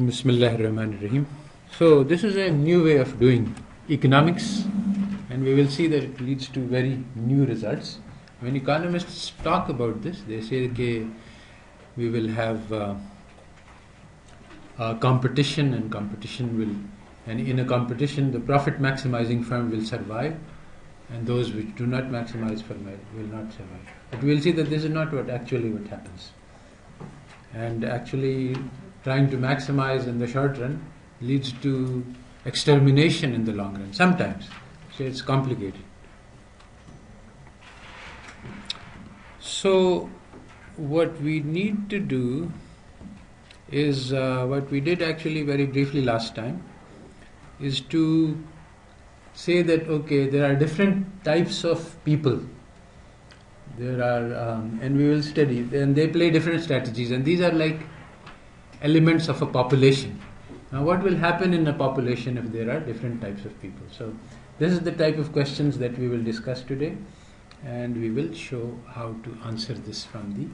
Bismillahirrahmanirrahim. So this is a new way of doing economics, and we will see that it leads to very new results. When economists talk about this, they say that we will have competition, and in a competition the profit maximizing firm will survive, and those which do not maximize firm will not survive. But we will see that this is not what happens. And actually trying to maximize in the short run leads to extermination in the long run sometimes. So it's complicated. So what we need to do is what we did actually very briefly last time, is to say that there are different types of people. There are and we will study, and they play different strategies, and these are like elements of a population. Now what will happen in a population if there are different types of people? So this is the type of questions that we will discuss today, and we will show how to answer this from the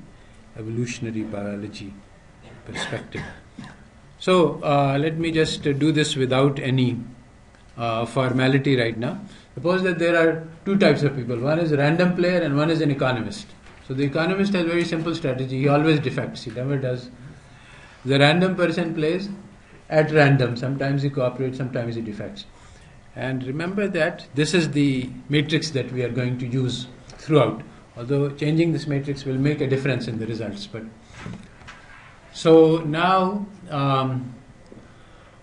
evolutionary biology perspective. So let me just do this without any formality right now. Suppose that there are two types of people. One is a random player and one is an economist. So the economist has a very simple strategy. He always defects. He never does. The random person plays at random. Sometimes he cooperates, sometimes he defects. And remember that this is the matrix that we are going to use throughout. Although changing this matrix will make a difference in the results. But so now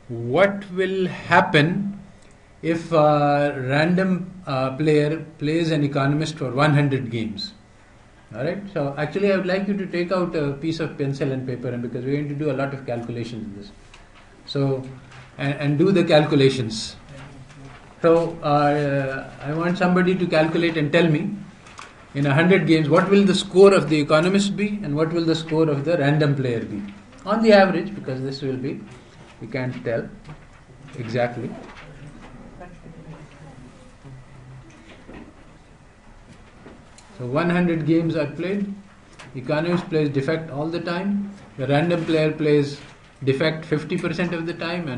what will happen if a random player plays an economist for 100 games? Alright, so actually I would like you to take out a piece of pencil and paper, and because we're going to do a lot of calculations in this. So, and do the calculations. So I want somebody to calculate and tell me in 100 games what will the score of the economist be and what will the score of the random player be. On the average, because this will be, we can't tell exactly. So 100 games are played. Economist plays defect all the time. The random player plays defect 50% of the time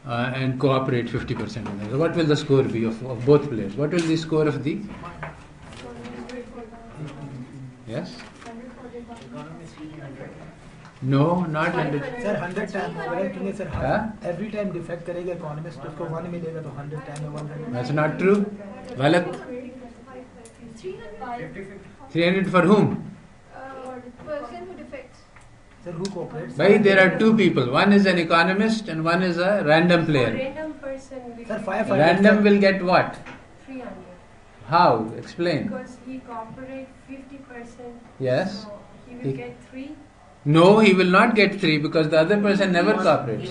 and cooperate 50% of the time. So what will the score be of both players? What will the score of the? Yes? No, not 100. Sir, 100 times. Sir, every time defect करेगा economist उसको 1 मिलेगा तो 100 times 100. That's not true. गलत. 300 for whom? Person who defects. Sir, who cooperates? Why there are two people. One is an economist and one is a random player. Random person will Sir, get Random will get what? 300. How? Explain. Because he cooperates 50%. Yes. So he will get 3. No, he will not get 3 because the other person never cooperates.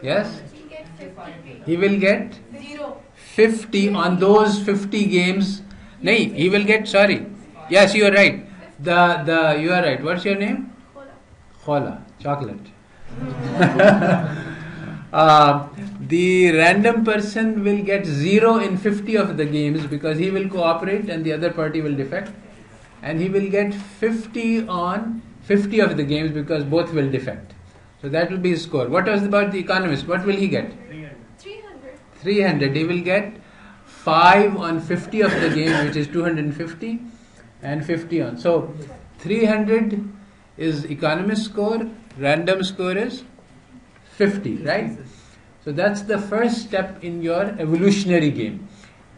Yes? He gets 50. He will get 0. 50 on those 50 games. No, he will get, sorry. Yes, you are right. You are right. What's your name? Khola. Chocolate. The random person will get 0 in 50 of the games because he will cooperate and the other party will defect. And he will get 50 on 50 of the games because both will defect. So that will be his score. What was about the economist? What will he get? 300. 300. He will get 5 on 50 of the game, which is 250, and 50 on. So 300 is economist score, random score is 50, right? So that's the first step in your evolutionary game.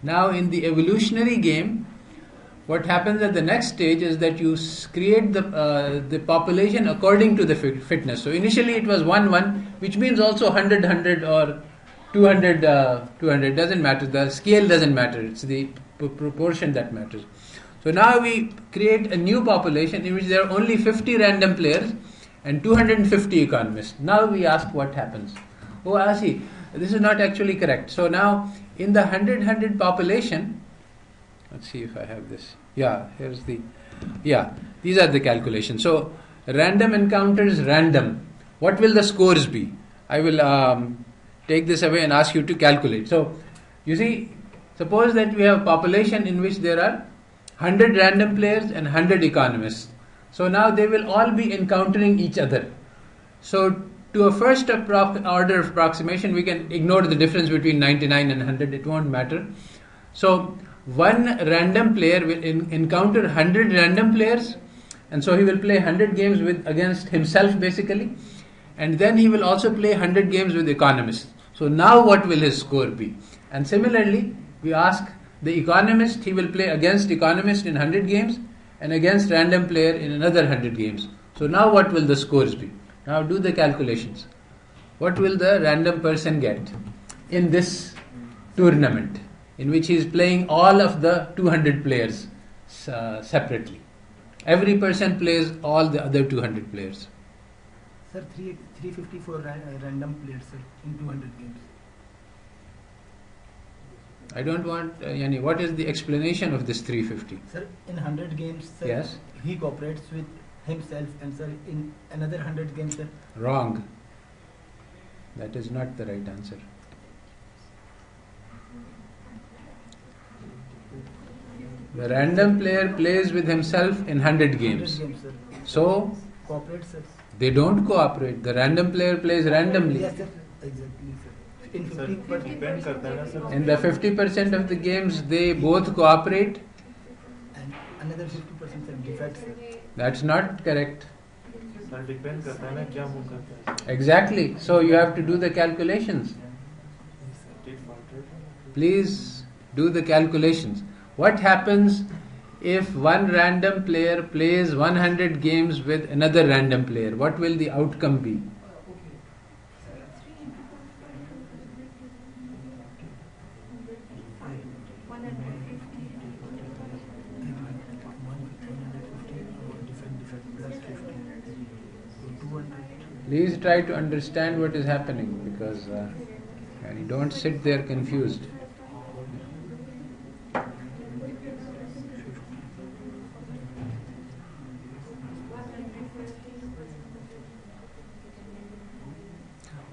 Now in the evolutionary game, what happens at the next stage is that you create the population according to the fitness. So initially it was 1-1, which means also 100-100 or 200-200, doesn't matter. The scale doesn't matter. It's the proportion that matters. So now we create a new population in which there are only 50 random players and 250 economists. Now we ask what happens. Oh, I see. This is not actually correct. So now in the 100-100 population, let's see if I have this. Yeah, here's these are the calculations. So random encounters random. What will the scores be? I will take this away and ask you to calculate. So you see, suppose that we have a population in which there are 100 random players and 100 economists. So now they will all be encountering each other. So to a first order approximation, we can ignore the difference between 99 and 100. It won't matter. So one random player will encounter 100 random players, and so he will play 100 games against himself basically, and then he will also play 100 games with economists. So now what will his score be? And similarly, we ask the economist, he will play against economist in 100 games and against random player in another 100 games. So now what will the scores be? Now do the calculations. What will the random person get in this tournament in which he is playing all of the 200 players separately? Every person plays all the other 200 players. Sir, 354 random players, sir, in 200 games. I don't want, Yani, what is the explanation of this 350? Sir, in 100 games, sir, Yes. he cooperates with himself, and sir, in another 100 games, sir. Wrong. That is not the right answer. The random player plays with himself in 100 games. 100 games, sir. So, Cooperates, sir. they don't cooperate. The random player plays randomly. Yes, sir. Exactly, sir. In 50%, In the 50% of the games, they both cooperate. and another 50%, sir, defects, sir. That's not correct. Sir depend करता है ना क्या move करता है Exactly. So you have to do the calculations. Please do the calculations. What happens if one random player plays 100 games with another random player? What will the outcome be? Please try to understand what is happening, because and you don't sit there confused.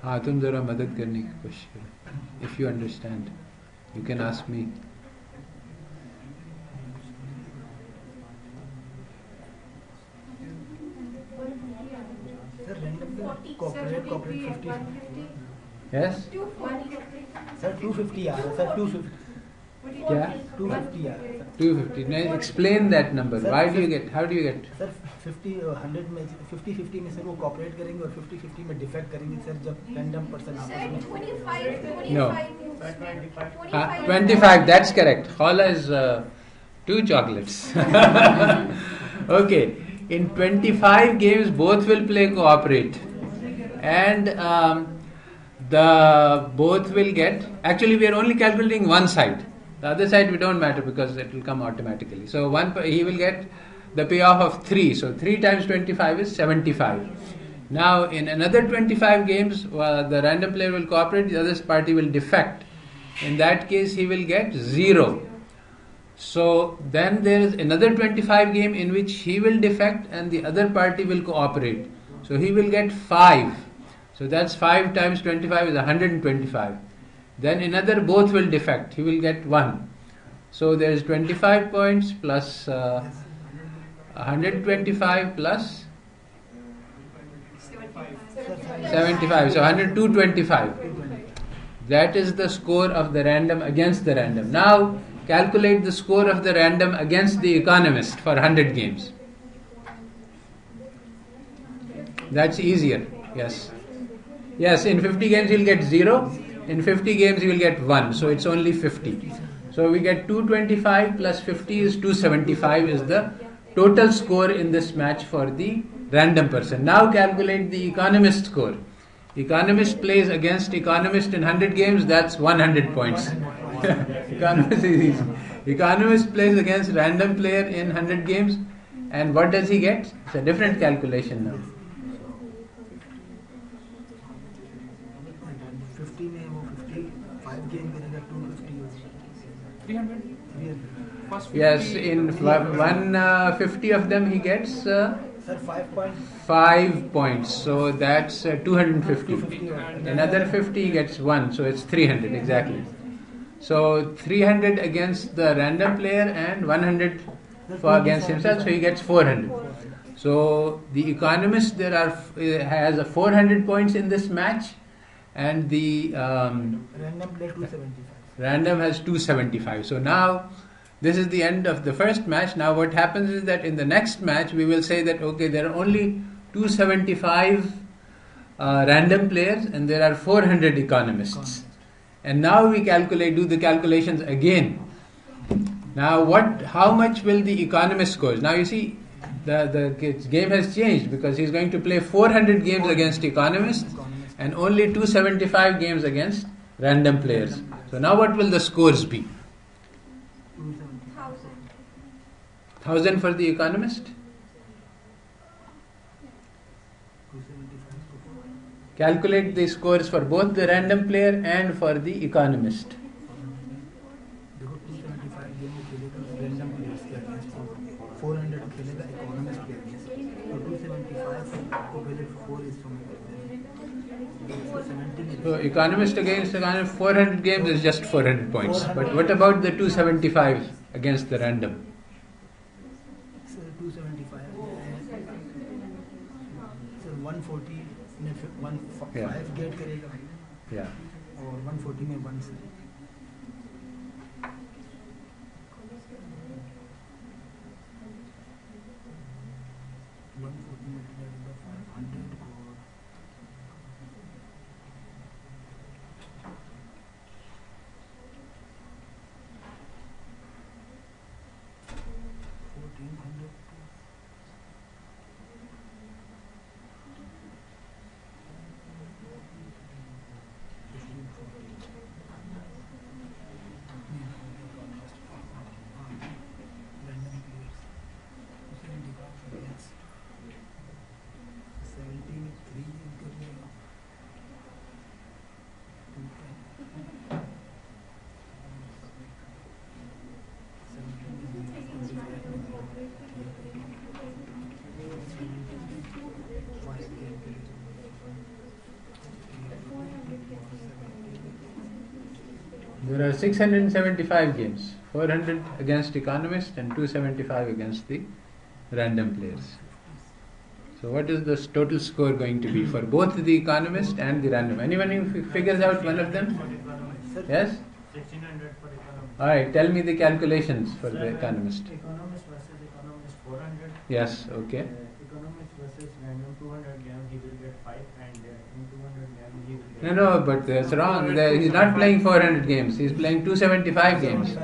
हाँ तुम जरा मदद करने की कोशिश करो. If you understand, you can ask me. Sir, random cooperate 50. Yes? Sir, 250 आ रहा है, sir, 250. क्या? 250 आ रहा है, sir. 250. Now explain that number. Sir, Why do you get? How do you get? Sir 100 में 50-50 में सर वो कॉपरेट करेंगे और 50-50 में डिफेक्ट करेंगे सर जब रैंडम पर्सन आपस में 25 No. 25 25. That's correct. Khala is 2 chocolates. Okay. In 25 games, both will play cooperate, and both will get. Actually, we are only calculating one side. The other side we don't matter because it will come automatically. So he will get the payoff of 3. So 3 times 25 is 75. Now in another 25 games, the random player will cooperate, the other party will defect. In that case, he will get 0. So then there is another 25 game in which he will defect and the other party will cooperate. So he will get 5. So that's 5 times 25 is 125. Then another both will defect. He will get 1. So there is 25 points plus 125 plus 75. So 225. That is the score of the random against the random. Now calculate the score of the random against the economist for 100 games. That's easier. Yes. Yes, in 50 games you'll get 0. In 50 games you will get 1. So it's only 50. So we get 225 plus 50 is 275 is the total score in this match for the random person. Now calculate the economist score. Economist plays against economist in 100 games, that's 100 points. Economist is easy. Economist plays against random player in 100 games, and what does he get? It's a different calculation now. 50 में वो 55 game करेगा 250 300 Yes, in 150 of them he gets sir 5 points 5 points, so that's 250. Another 50 he gets 1, so it's 300 exactly. So 300 against the random player and 100 for against himself, so he gets 400. So the economist has a 400 points in this match, and the Random player 275. random has 275. So now this is the end of the first match. Now what happens is that in the next match we will say that okay, there are only 275 random players and there are 400 economists. And now we do the calculations again. Now how much will the economist score? Now you see the game has changed because he's going to play 400 games against economists and only 275 games against random players. So now what will the scores be? 1,000 for the economist? Calculate the scores for both the random player and for the economist. देखो 275 game में खेलेगा random players के against, 400 खेलेगा economist के against, तो 275 को पहले 4 हिस्सों में करते हैं, 270 So economist against economist, 400 games is just 400 points. But what about the 275 against the random? 275 sir 140 में 5 Yeah. गेट करेगा Yeah. और 140 में 1 से 140 multiplied by 500 और 1400 There are 675 games, 400 against economists and 275 against the random players. So what is the total score going to be for both the economist and the random? Anyone who figures out one of them? Yes? 1600 for economist. Alright, tell me the calculations for the economist. Economist versus economist 400. Yes, okay. Economist versus random 200 games, he will get 5, and in 200 games he will get. No, but that's wrong. He's not playing 400 games. He's playing 275 games.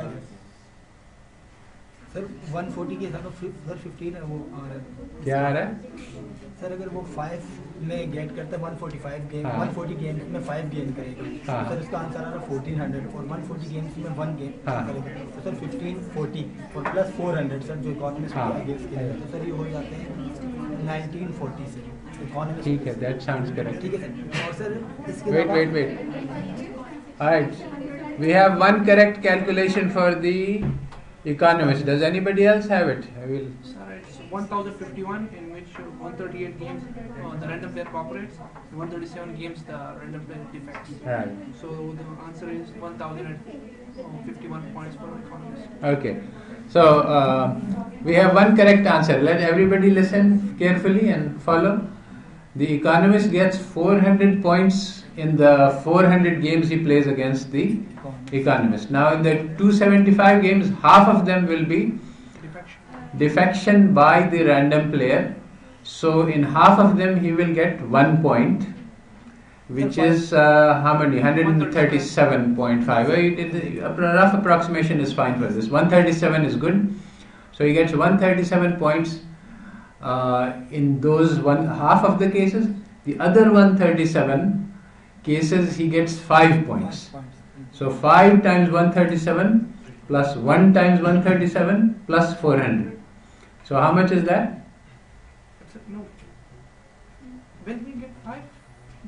Sir 140 के हिसाब से sir 15 है वो आ रहा है क्या आ रहा है? सर अगर वो 5 में गेट करता है 145 गेम हाँ। 140 गेम्स में 5 गेम करेगा हाँ। सर इसका आंसर आ रहा है 1400 और 140 गेम्स में 1 गेम हाँ। करेगा तो सर 1540 और प्लस 400 सर जो इकोनॉमिस्ट हाँ। के अगेंस्ट खेलेगा तो सर ये हो जाते हैं 1940 सर इकोनॉमिस्ट ठीक है, that sounds correct. ठीक है सर और सर इसके Wait. Alright. We have one correct calculation for the economist. Does anybody else have it? I will. Sir, it's 1051 in which 138 games the random player cooperates, 137 games the random player defects. Right. So the answer is 1051 points for economist. Okay. So we have one correct answer. Let everybody listen carefully and follow. The economist gets 400 points in the 400 games he plays against the economist. Now in the 275 games, half of them will be defection by the random player. So in half of them he will get 1 point, which is how many? 137.5. A rough approximation is fine for this. 137 is good. So he gets 137 points in those half of the cases. The other 137 cases he gets 5 points. So 5 times 137 plus 1 times 137 plus 400. So how much is that? No. When we get 5?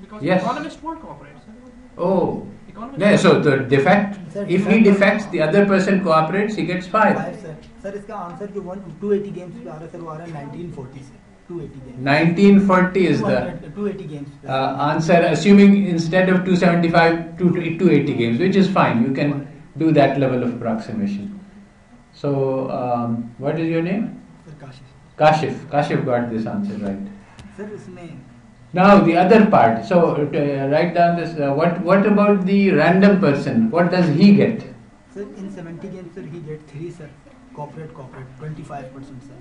Because Yes. economist won't cooperate, sir. Oh, Economist yeah. So the defect, if he defects, the other person cooperates, he gets 5. Sir इसका answer जो 280 games पे आ रहा है sir वो आ रहा है 1940 से 280 games 1940 is the 280 games answer, assuming instead of 275 280 games, which is fine. You can do that level of approximation. So what is your name? Sir Kashish Kashif got this answer right. Sir, इसमें Now the other part. So write down this. What about the random person? What does he get? sir in 70 games, sir, he get 3, sir. Cooperate, 25%, sir.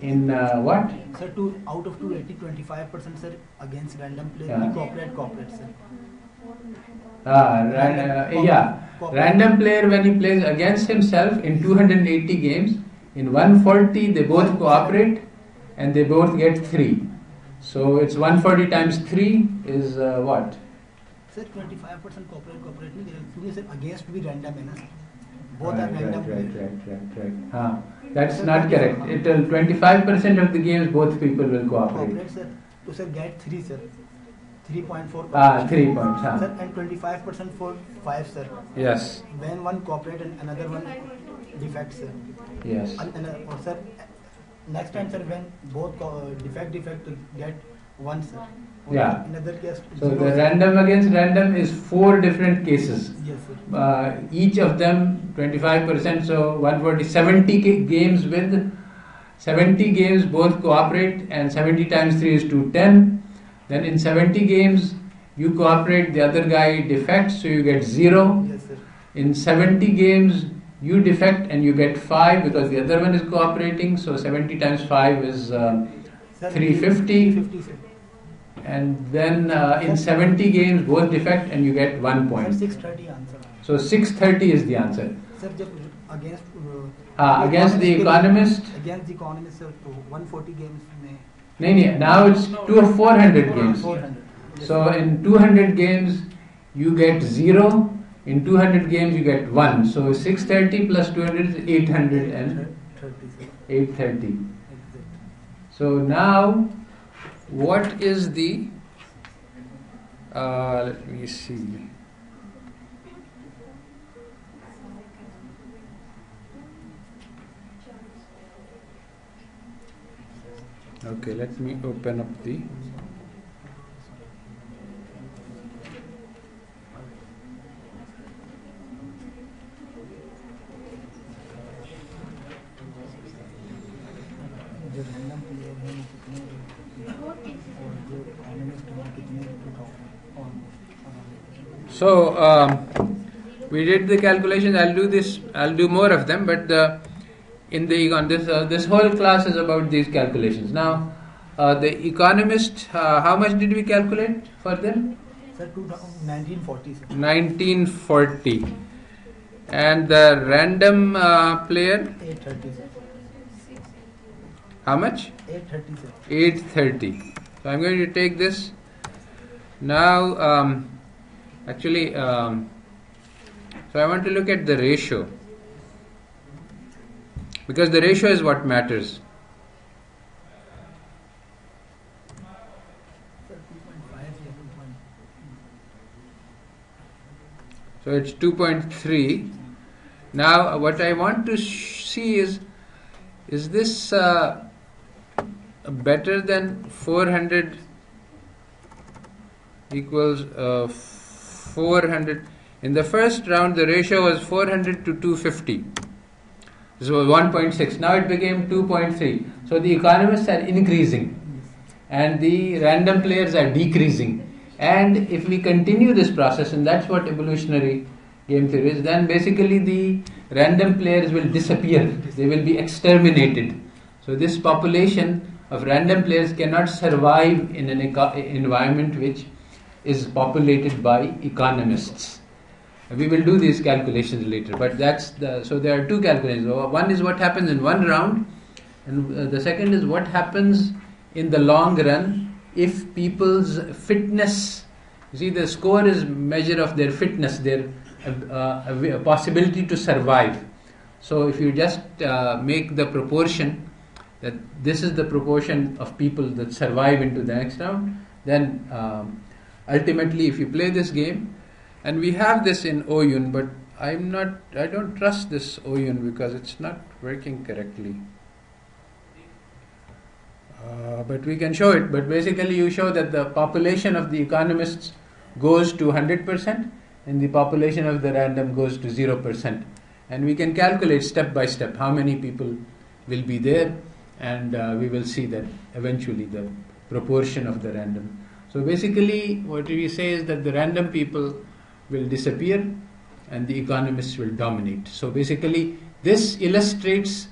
In what? Sir, out of 280, 25%, sir, against random player. Yeah. He cooperate, sir. Yeah. Random player when he plays against himself in 280 games, in 140 they both cooperate and they both get 3. So it's 140 times 3 is what? Sir, 25% cooperate नहीं, sir, against भी random है ना. Both are random. Right. That's not correct. 25% of the games both people will cooperate. Sir. So sir, get 3, sir. 3.4. 3 points. Sir, and 25% for 5, sir. Yes. When one cooperate and another one defect, sir. Yes. Or sir, next time, sir, when both defect get 1, sir. Or Yeah. Another case. So 0, the sir. random against random is 4 different cases. Yes, sir. Each of them 25%. So 140, 70 games with 70 games both cooperate, and 70 times 3 is 210. Then in 70 games you cooperate, the other guy defects, so you get 0. Yes, sir. In 70 games you defect and you get 5 because the other one is cooperating. So 70 times 5 is Sir, 350. 350, sir. And then in 70 games both defect and you get 1 Sir, point. 630 answer. So 630 is the answer. Sir, जब against Against the economist. Against the economist, sir, तो 140 games में No, now it's 400 games. 400. So in 200 games you get 0. In 200 games you get 1. So 630 plus 200 is 830. 830. Exactly. So now what is the let me see. Okay, let me open up the जो random player हैं वो कितने और जो economist हैं कितने So we did the calculations. I'll do more of them, but in the econ, this whole class is about these calculations. Now, the economist, how much did we calculate for them? Sir, 1940, sir. 1940. And the random player, 830, sir. how much? 830, sir. 830. So I'm going to take this now. Actually, so I want to look at the ratio, because the ratio is what matters. Sir, 2.5 या 2. So it's 2.3. Now what I want to see is this better than 400 equals 400. In the first round the ratio was 400 to 250. So 1.6. Now it became 2.3. So the economists are increasing and the random players are decreasing. And if we continue this process, and that's what evolutionary game theory is, then basically the random players will disappear. They will be exterminated. So this population of random players cannot survive in an environment which is populated by economists. We will do these calculations later, but so there are two calculations. One is what happens in one round, and the second is what happens in the long run if people's fitness. You see, the score is measure of their fitness, their possibility to survive. So if you just make the proportion that this is the proportion of people that survive into the next round, then ultimately if you play this game, and we have this in Oyun, but I don't trust this Oyun because it's not working correctly. But we can show it. But basically you show that the population of the economists goes to 100% and the population of the random goes to 0%. And we can calculate step by step how many people will be there. and we will see that eventually the proportion of the random. So basically what we say is that the random people will disappear and the economists will dominate. So basically this illustrates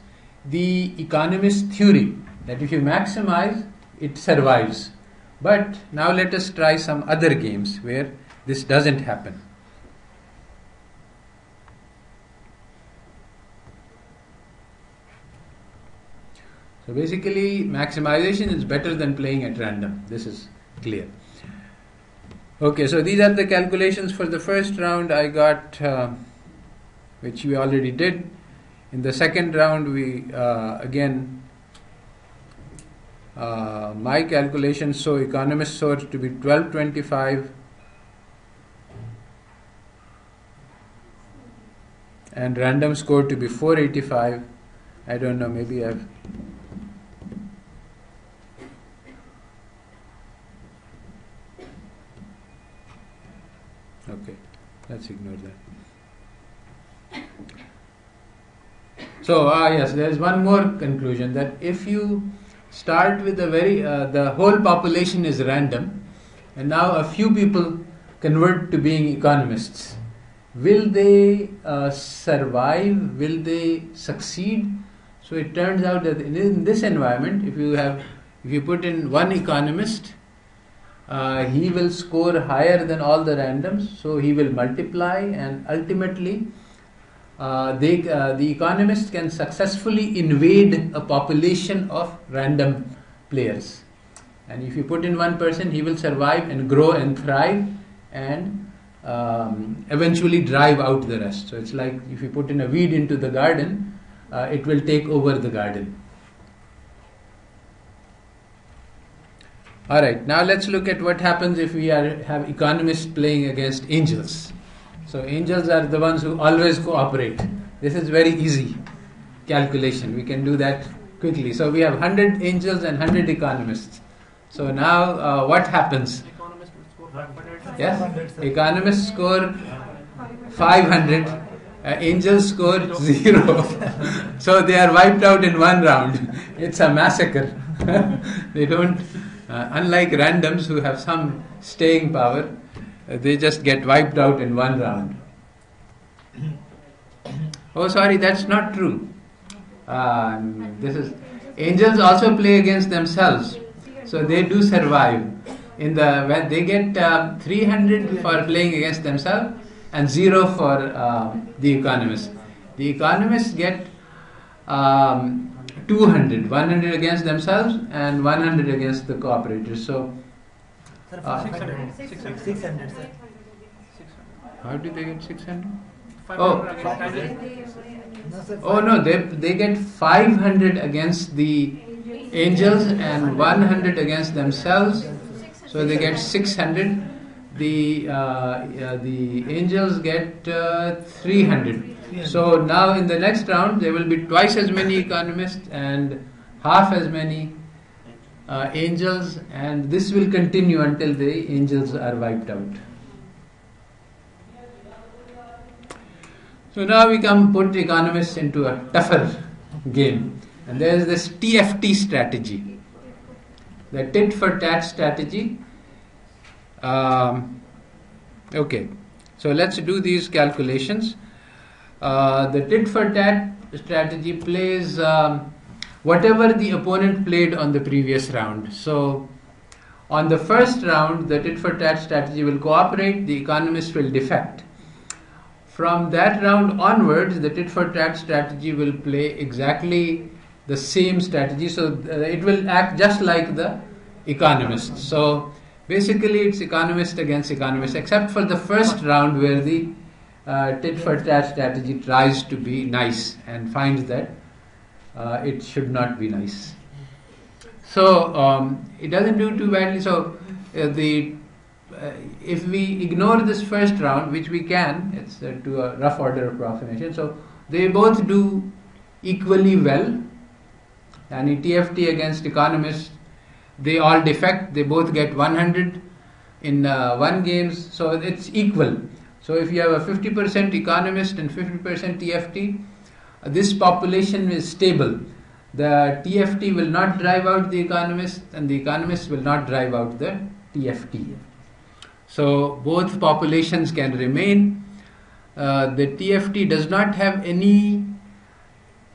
the economist theory that if you maximize, it survives. But now let us try some other games where this doesn't happen. So basically maximization is better than playing at random. This is clear. Okay, so these are the calculations for the first round. I got, which we already did. In the second round, we again, my calculations show economists scored to be 1225 and random score to be 485. I don't know, maybe I've okay, let's ignore that. So, yes, there is one more conclusion, that if you start with the whole population is random, and now a few people convert to being economists, will they survive? Will they succeed? So it turns out that in this environment, if you put in one economist, he will score higher than all the randoms, so he will multiply, and ultimately the economists can successfully invade a population of random players. And if you put in one person, he will survive and grow and thrive and eventually drive out the rest. So it's like if you put in a weed into the garden, it will take over the garden. Alright, now let's look at what happens if we have economists playing against angels. So angels are the ones who always cooperate. This is very easy calculation. We can do that quickly. So we have 100 angels and 100 economists. So now what happens? Economists will score 500. Yes, economists score 500. Angels score 0. So they are wiped out in one round. It's a massacre. They don't, unlike randoms who have some staying power, they just get wiped out in one round. Oh, sorry, that's not true. Angels also play against themselves, so they do survive. When they get 300 for playing against themselves and 0 for the economists. The economists get 200, 100 against themselves and 100 against the cooperators. So, 600. 600, sir. how did they get 600? 500 against 100. No, sir. Oh no, they get 500 against the angels and 100 against themselves. So they get 600. The angels get 300. So now in the next round there will be twice as many economists and half as many angels, and this will continue until the angels are wiped out. So now we put economists into a tougher game, and there is this Tft strategy, the tit for tat strategy. Okay, so let's do these calculations. The tit for tat strategy plays whatever the opponent played on the previous round. So on the first round, the tit for tat strategy will cooperate, the economist will defect. From that round onwards, the tit for tat strategy will play exactly the same strategy. So it will act just like the economist. So basically it's economist against economist, except for the first round where the tit for tat strategy tries to be nice and finds that it should not be nice. So it doesn't do too badly. So if we ignore this first round, which we can, it's to a rough order approximation. So they both do equally well. And Tft against economists, they all defect. They both get 100 in one games. So it's equal. So if you have a 50% economist and 50% Tft, this population is stable. the TFT will not drive out the economist, and the economist will not drive out the TFT. So both populations can remain. The TFT does not have any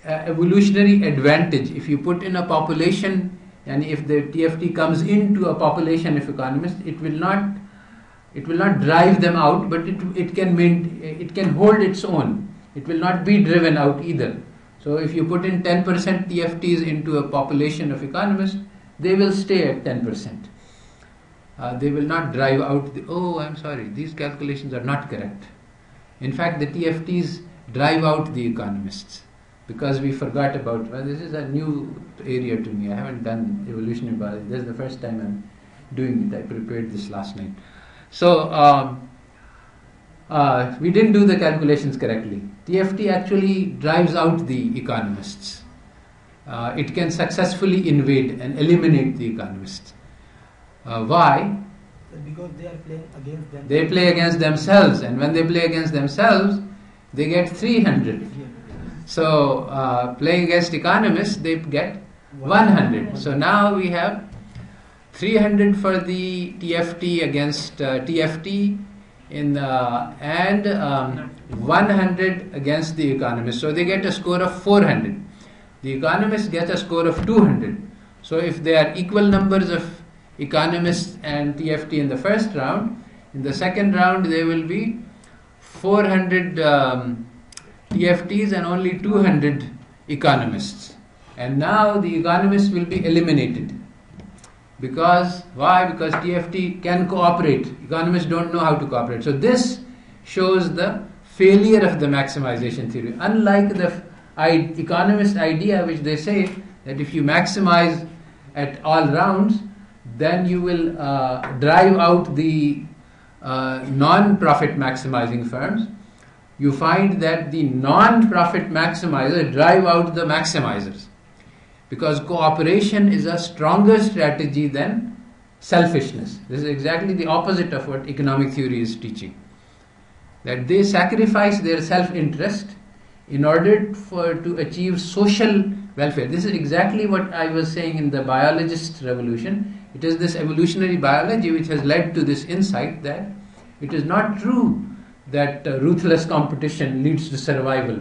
evolutionary advantage. If you put in a population, and if the TFT comes into a population of economists, it will not drive them out, but it can hold its own. It will not be driven out either. So if you put in 10% TFTs into a population of economists, they will stay at 10%. They will not drive out I'm sorry, these calculations are not correct. In fact, the TFTs drive out the economists, because we forgot about, this is a new area to me. I haven't done evolutionary biology. This is the first time I'm doing it. I prepared this last night. So we didn't do the calculations correctly. TFT actually drives out the economists. It can successfully invade and eliminate the economists. Why? Because they are playing against them. They play against themselves, and when they play against themselves, they get 300. So playing against economists, they get 100. So now we have 300 for the TFT against TFT and 100 against the economists. So they get a score of 400. The economists get a score of 200. So if they are equal numbers of economists and TFT in the first round, in the second round there will be 400 TFTs and only 200 economists. And now the economists will be eliminated. Why? Because TFT can cooperate. Economists don't know how to cooperate. So this shows the failure of the maximization theory. Unlike the economist idea, which they say that if you maximize at all rounds, then you will drive out the non-profit maximizing firms. You find that the non-profit maximizers drive out the maximizers, because cooperation is a stronger strategy than selfishness. This is exactly the opposite of what economic theory is teaching. That they sacrifice their self-interest in order to achieve social welfare. This is exactly what I was saying in the biologist revolution. It is this evolutionary biology which has led to this insight that it is not true that ruthless competition leads to survival.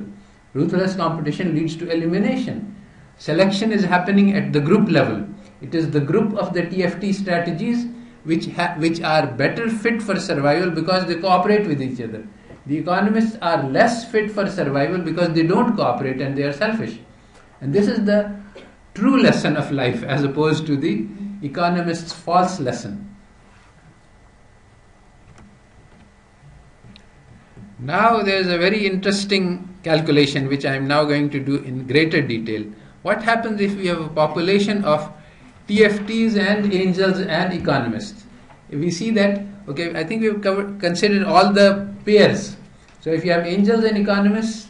Ruthless competition leads to elimination. Selection is happening at the group level. It is the group of the TFT strategies which are better fit for survival because they cooperate with each other. The economists are less fit for survival because they don't cooperate and they are selfish. And this is the true lesson of life as opposed to the economist's false lesson. Now there is a very interesting calculation which I am now going to do in greater detail. What happens if we have a population of TFTs and angels and economists? If we see that, I think we have considered all the pairs. So if you have angels and economists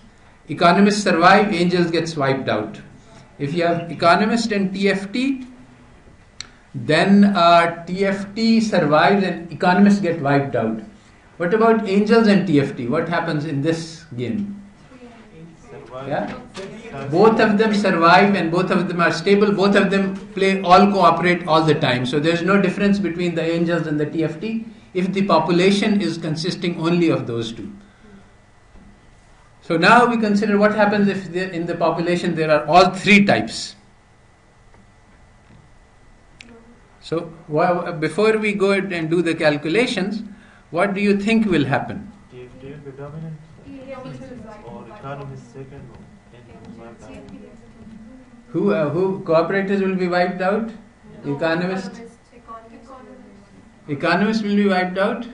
survive, angels gets wiped out. If you have economist and TFT, then TFT survives and economists get wiped out. What about angels and TFT? What happens in this game? Yeah? Both of them survive and both of them are stable. Both of them cooperate all the time. So there's no difference between the angels and the TFT if the population is consisting only of those two. So now we consider what happens if in the population there are all three types. So before we go and do the calculations, what do you think will happen? TFT will be dominant, or economist second, Who cooperators will be wiped out? Economists will be wiped out?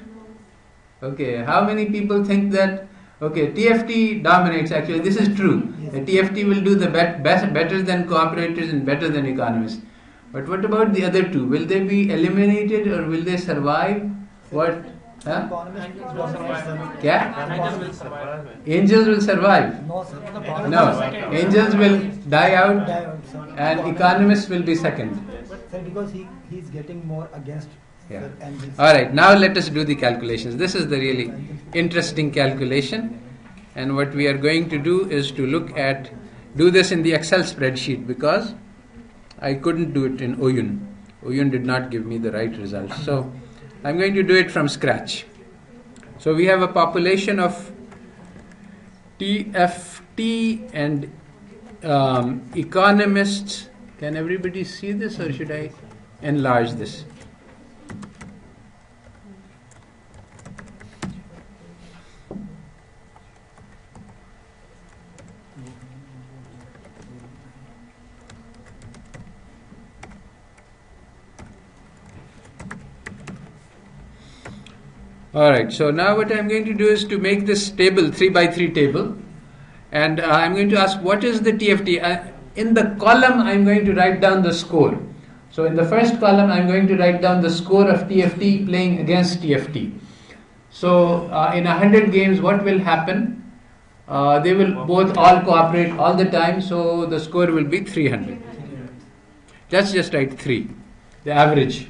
Okay, how many people think that TFT dominates? Actually, this is true. The TFT will do the better than cooperators and better than economists. But what about the other two? Will they be eliminated or will they survive? What? Huh? Yeah? Angels will survive. No, angels will die out and economists will be second. Sir, because he's getting more against. Yeah. Alright, now let us do the calculations. This is the really interesting calculation, and what we are going to do is to look at do this in the Excel spreadsheet because I couldn't do it in Oyun. Oyun did not give me the right results. So I'm going to do it from scratch. So we have a population of Tft and economists. Can everybody see this, or should I enlarge this? Alright, so now what I'm going to do is to make this table, 3 by 3 table, and I'm going to ask what is the TFT. In the column I'm going to write down the score. So in the first column I'm going to write down the score of TFT playing against TFT. So in 100 games what will happen? They will both all cooperate all the time, so the score will be 300. Let's just write 3, the average.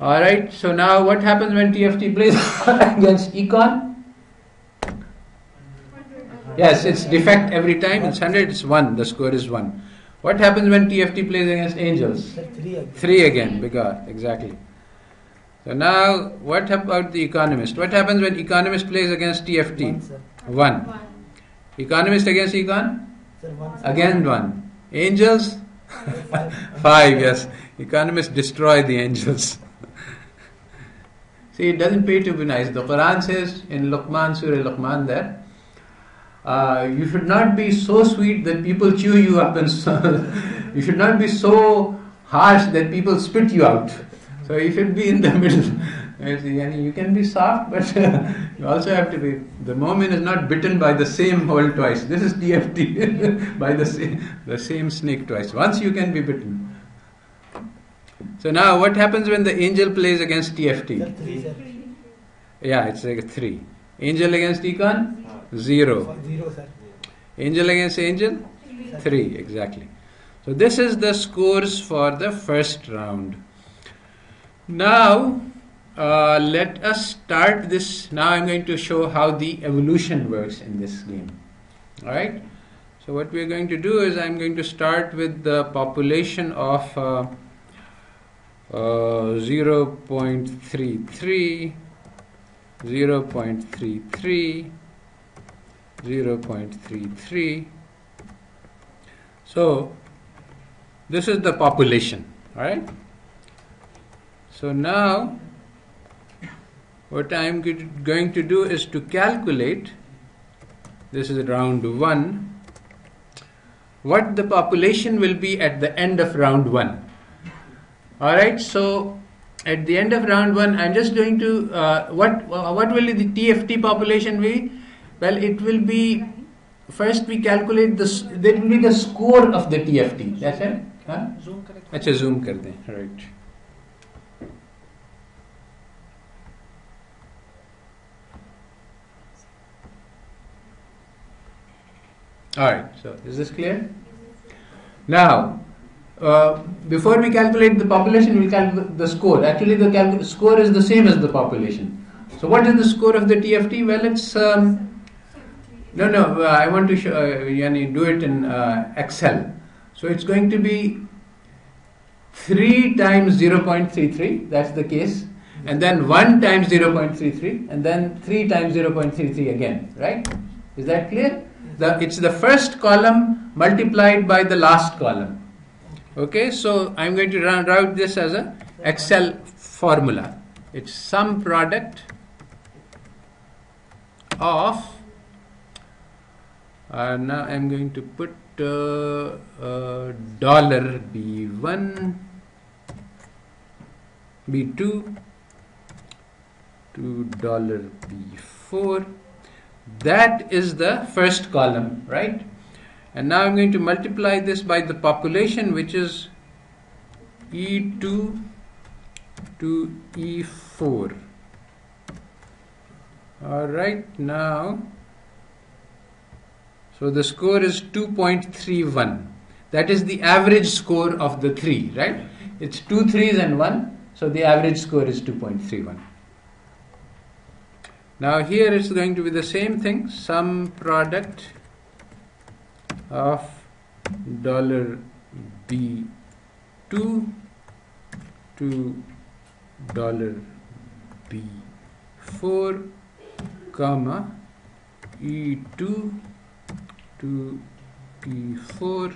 Alright, so now what happens when TFT plays against econ? Yes, it's defect every time, it's 100, it's 1, the score is 1. What happens when TFT plays against angels? 3 again, because, exactly. So now, what about the economist? What happens when economist plays against TFT? 1. Economist against econ? Again 1. Angels? 5, yes. Economists destroy the angels. See, it doesn't pay to be nice. The Quran says in Luqman, Surah Luqman there, you should not be so sweet that people chew you up, and you should not be so harsh that people spit you out. So you should be in the middle. You can be soft, but you also have to be. The mu'min is not bitten by the same hole twice. This is TFT, by the same snake twice. Once you can be bitten. So now what happens when the angel plays against TFT? Yeah, it's like a 3. Angel against econ? 0. Angel against angel? 3, exactly. So this is the scores for the first round. Now let us start this. Now I'm going to show how the evolution works in this game. Alright? So what we're going to do is I'm going to start with the population of 0.33, 0.33, 0.33. So this is the population. Alright? So now what I'm going to do is to calculate, this is round 1, what the population will be at the end of round 1. Alright, so at the end of round 1, I'm just going to, what will the TFT population be? Well, it will be, first we calculate this, that will be the score of the TFT. That's it? Huh? Achha, zoom kar dein. Right. Alright, so is this clear? Now, before we calculate the population, we'll calculate the score. Actually, the score is the same as the population. So what is the score of the TFT? Well, it's, I want to show, do it in Excel. So it's going to be 3 times 0.33, that's the case, and then 1 times 0.33, and then 3 times 0.33 again, right? Is that clear? It's the first column multiplied by the last column. Okay, so I'm going to route this as a Excel formula. It's sum product of, now I'm going to put dollar B1, B2 to dollar B4. That is the first column, right? And now I'm going to multiply this by the population, which is E2 to E4. Alright, now, so the score is 2.31. That is the average score of the 3, right? It's 2 3s and 1, so the average score is 2.31. Now here it's going to be the same thing, sum product of $B2 to $B4, comma E2 to E4.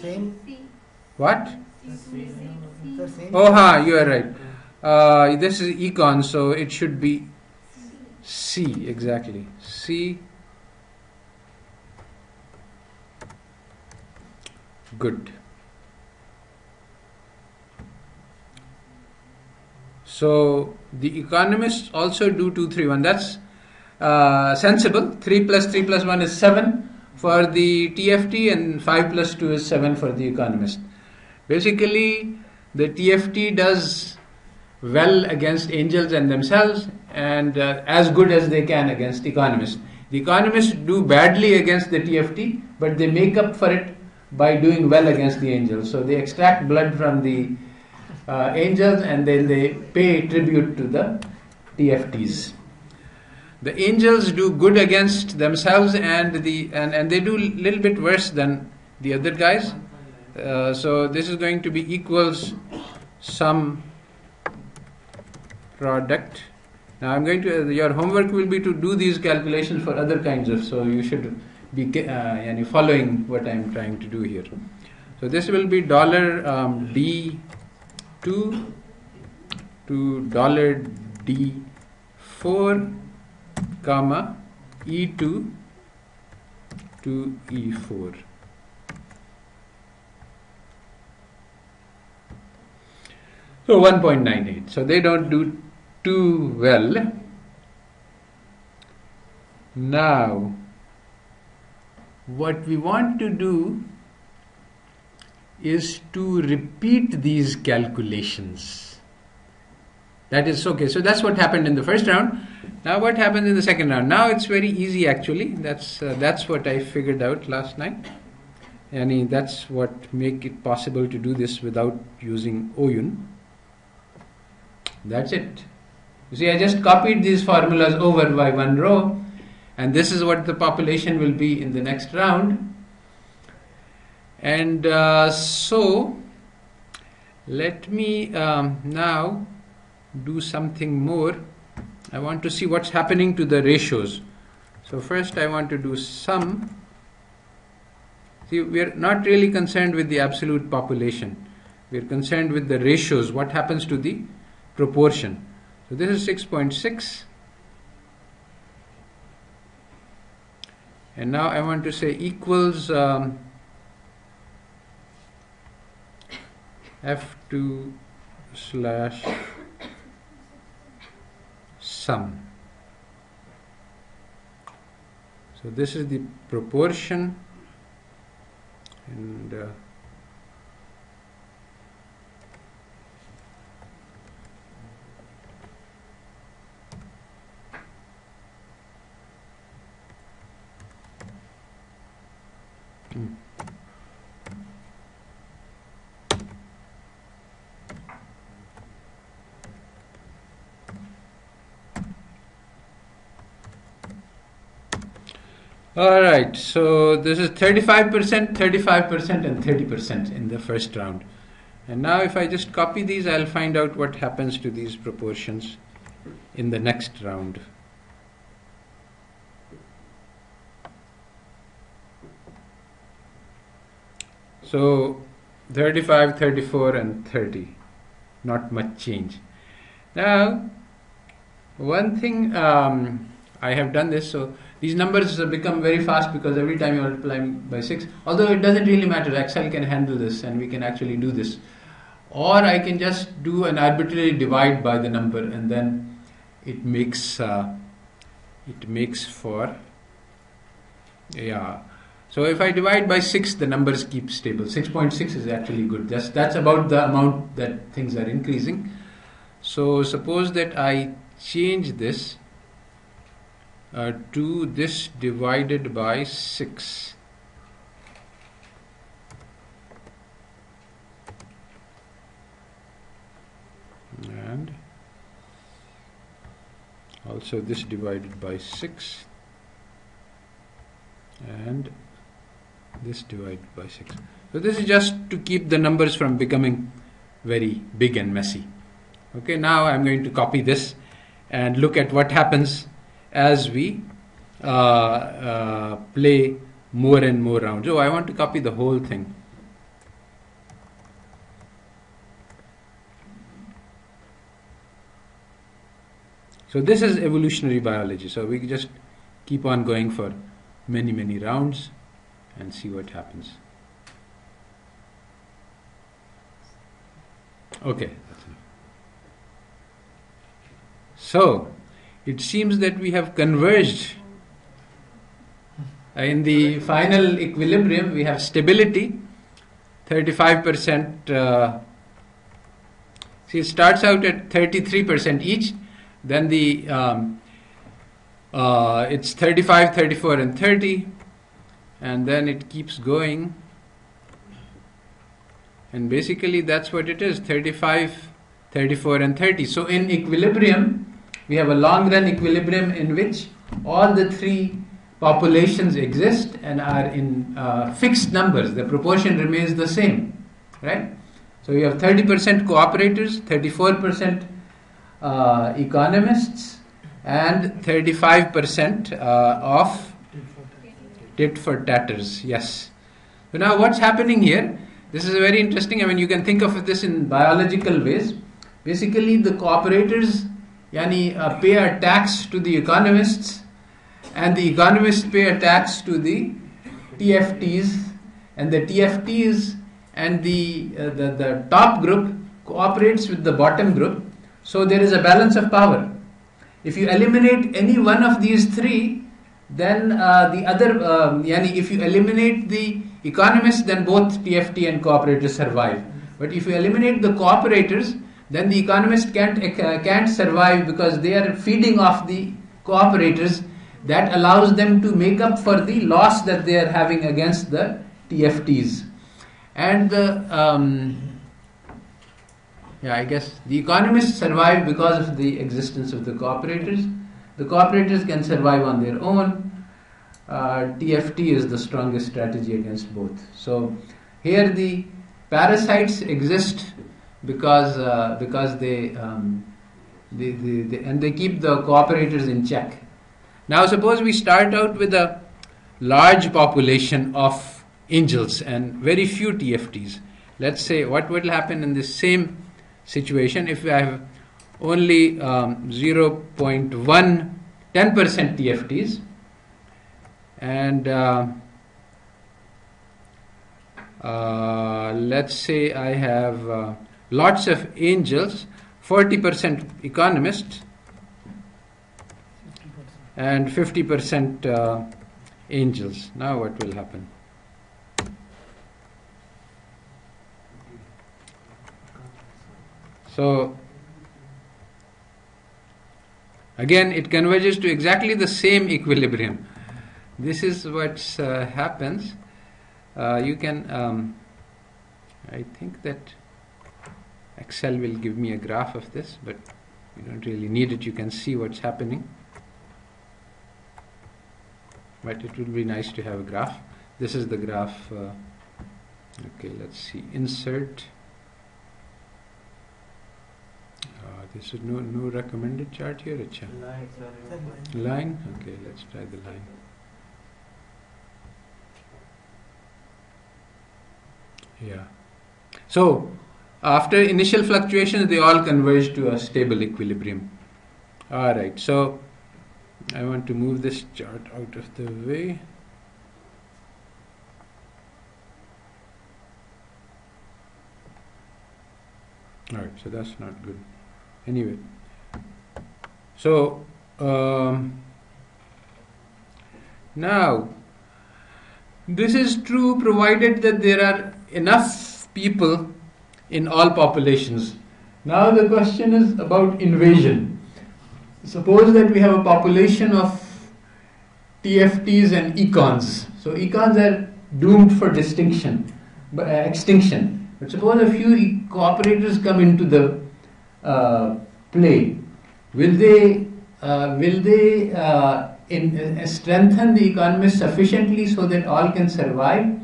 Same. What? The same. Oh, you are right. This is econ, so it should be C, exactly. C. Good. So the economists also do 2, 3, 1. That's sensible. 3 plus 3 plus 1 is 7 for the TFT, and 5 plus 2 is 7 for the economist. Basically, the TFT does well against angels and themselves, and as good as they can against economists. The economists do badly against the TFT, but they make up for it by doing well against the angels. So they extract blood from the angels, and then they pay tribute to the TFTs. The angels do good against themselves, and they do a little bit worse than the other guys. So this is going to be equals some product. Now I'm going to, your homework will be to do these calculations for other kinds of, so you should be following what I'm trying to do here. So this will be $B2 to $D4, comma E2 to E4. So 1.98. So they don't do too well. Now, what we want to do is to repeat these calculations. That is okay. So that's what happened in the first round. Now what happens in the second round? Now it's very easy actually. That's what I figured out last night. And that's what make it possible to do this without using Oyun. That's it. You see, I just copied these formulas over by one row, and this is what the population will be in the next round. And so let me now do something more. I want to see what's happening to the ratios. So first I want to do sum. See, we are not really concerned with the absolute population. We are concerned with the ratios, what happens to the proportion. So this is 6.6. And now I want to say equals F2 slash sum. So this is the proportion, and all right, so this is 35%, 35%, and 30% in the first round. And now if I just copy these, I'll find out what happens to these proportions in the next round. So 35, 34, and 30. Not much change. Now, one thing, I have done this, so these numbers become very fast because every time you multiply by 6, although it doesn't really matter, Excel can handle this and we can actually do this. Or I can just do an arbitrary divide by the number, and then it makes for, yeah. So if I divide by 6, the numbers keep stable. 6.6 is actually good. That's about the amount that things are increasing. So suppose that I change this to this divided by 6. And Also this divided by 6 and this divided by 6. So this is just to keep the numbers from becoming very big and messy. Okay, now I'm going to copy this and look at what happens as we play more and more rounds. Oh, I want to copy the whole thing. So this is evolutionary biology. So we just keep on going for many, many rounds and see what happens. Okay. So it seems that we have converged. In the final equilibrium, we have stability, 35%. See, it starts out at 33% each. Then it's 35, 34, and 30, and then it keeps going. And basically, that's what it is: 35, 34, and 30. So in equilibrium, we have a long-run equilibrium in which all the three populations exist and are in fixed numbers. The proportion remains the same, right? So you have 30% cooperators, 34% economists, and 35% of tit for tatters. Yes. So now what's happening here? This is very interesting. I mean, you can think of this in biological ways. Basically, the cooperators pay a tax to the economists, and the economists pay a tax to the TFTs, and the TFTs and the top group cooperates with the bottom group. So there is a balance of power. If you eliminate any one of these three, then the other, if you eliminate the economists, then both TFT and cooperators survive. But if you eliminate the cooperators, then the economists can't survive because they are feeding off the cooperators. That allows them to make up for the loss that they are having against the TFTs. And I guess the economists survive because of the existence of the cooperators. The cooperators can survive on their own. TFT is the strongest strategy against both. So here the parasites exist because they keep the cooperators in check. Now suppose we start out with a large population of angels and very few TFTs. Let's say what will happen in this same situation if we have only 0.10% TFTs and let's say I have lots of angels, 40% economists and 50% angels. Now what will happen? So again it converges to exactly the same equilibrium. This is what happens. You can I think that Excel will give me a graph of this, but you don't really need it. You can see what's happening, but it would be nice to have a graph. This is the graph. Okay, let's see. Insert. This is no recommended chart here. Achha. Line. Okay, let's try the line. Yeah. So after initial fluctuations, they all converge to a stable equilibrium. All right. So I want to move this chart out of the way. All right. So that's not good. Anyway. So now this is true provided that there are enough people in all populations. Now the question is about invasion. Suppose that we have a population of TFTs and econs. So econs are doomed for extinction. But suppose a few cooperators come into the play. Will they will they strengthen the economists sufficiently so that all can survive,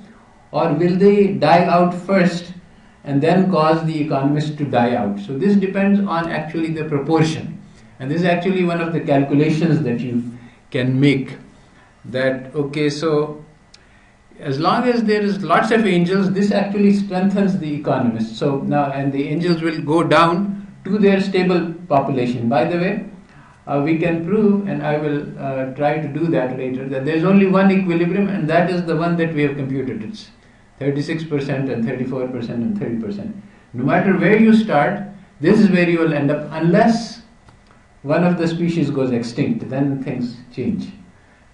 or will they die out first and then cause the economists to die out? So this depends on actually the proportion, and this is actually one of the calculations that you can make, that okay, so as long as there is lots of angels, this actually strengthens the economists. So now, and the angels will go down to their stable population. By the way, we can prove, and I will try to do that later, that there is only one equilibrium, and that is the one that we have computed. It's 36% and 34% and 30%. No matter where you start, this is where you will end up, unless one of the species goes extinct. Then things change.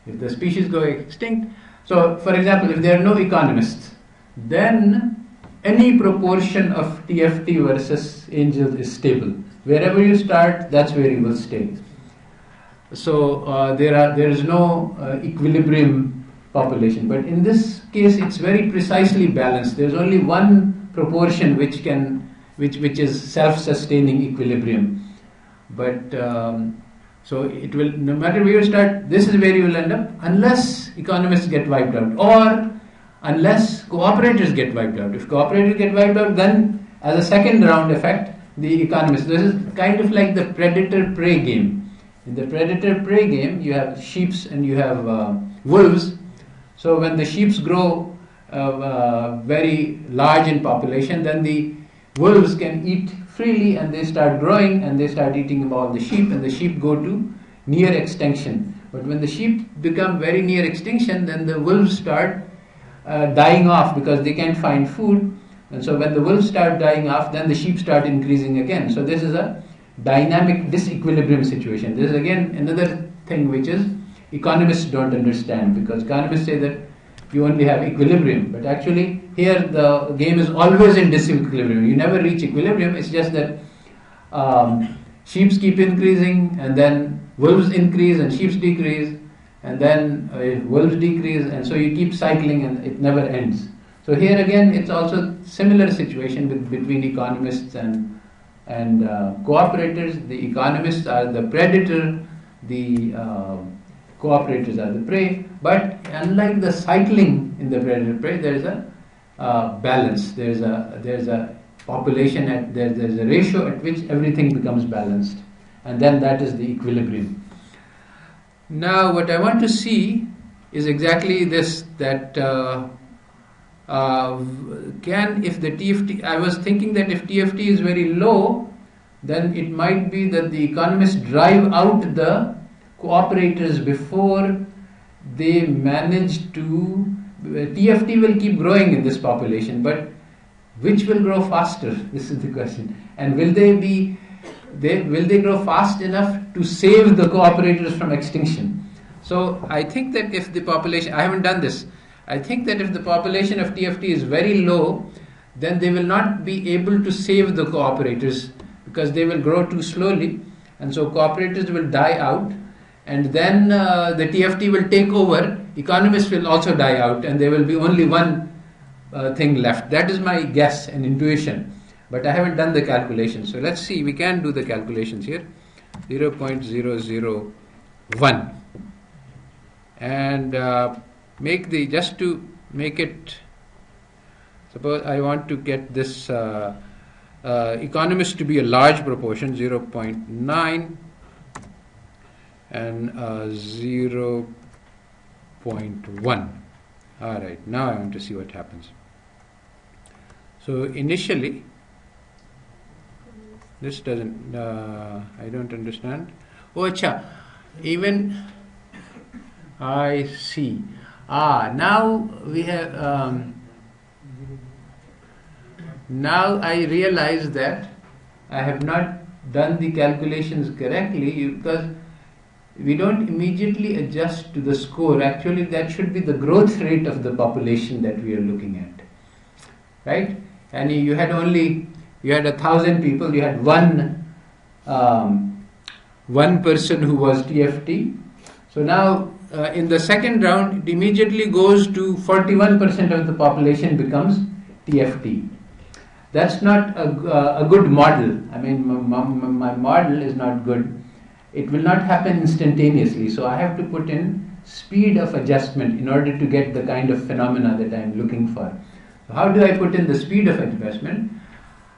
If the species go extinct, so for example, if there are no economists, then any proportion of TFT versus angels is stable. Wherever you start, that's where you will stay. So there is no equilibrium population, but in this case it's very precisely balanced. There's only one proportion which is self-sustaining equilibrium. But so it will, no matter where you start, this is where you will end up, unless economists get wiped out, or unless cooperators get wiped out. If cooperators get wiped out, then as a second round effect, the economists. This is kind of like the predator-prey game. In the predator-prey game, you have sheeps and you have wolves. So when the sheeps grow very large in population, then the wolves can eat freely, and they start growing and they start eating all the sheep, and the sheep go to near extinction. But when the sheep become very near extinction, then the wolves start dying off because they can't find food. And so when the wolves start dying off, then the sheep start increasing again. So this is a dynamic disequilibrium situation. This is again another thing which is economists don't understand, because economists say that you only have equilibrium, but actually here the game is always in disequilibrium. You never reach equilibrium. It's just that sheep keep increasing, and then wolves increase and sheep decrease, and then wolves decrease, and so you keep cycling and it never ends. So here again it's also similar situation between economists and cooperators. The economists are the predator, the cooperators are the prey, but unlike the cycling in the predator-prey, there is a balance. There's a population, there's a ratio at which everything becomes balanced, and then that is the equilibrium. Now what I want to see is exactly this, that if the TFT, I was thinking that if TFT is very low, then it might be that the economists drive out the cooperators before they manage to. TFT will keep growing in this population, but which will grow faster? This is the question. And will they grow fast enough to save the cooperators from extinction? So I think that if the population, I haven't done this, I think that if the population of TFT is very low, then they will not be able to save the cooperators, because they will grow too slowly, and so cooperators will die out, and then the TFT will take over. Economists will also die out, and there will be only one thing left. That is my guess and intuition, but I haven't done the calculations. So let's see, we can do the calculations here. 0.001, and just to make it, suppose I want to get this economists to be a large proportion, 0.9 and 0.1. Alright, now I want to see what happens. So initially, this doesn't, I don't understand. Oh, acha, even, I see. Now we have, now I realize that I have not done the calculations correctly, because we don't immediately adjust to the score. Actually, that should be the growth rate of the population that we are looking at, right? And you had 1,000 people, you had one person who was TFT. So now in the second round, it immediately goes to 41% of the population becomes TFT. That's not a good model. I mean, my model is not good. it will not happen instantaneously. So I have to put in speed of adjustment in order to get the kind of phenomena that I am looking for. So how do I put in the speed of adjustment?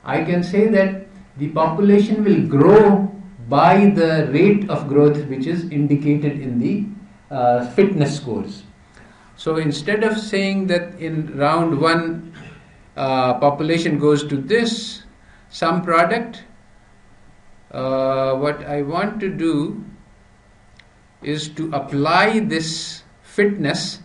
I can say that the population will grow by the rate of growth which is indicated in the fitness scores. So instead of saying that in round 1 population goes to this some product, what I want to do is to apply this fitness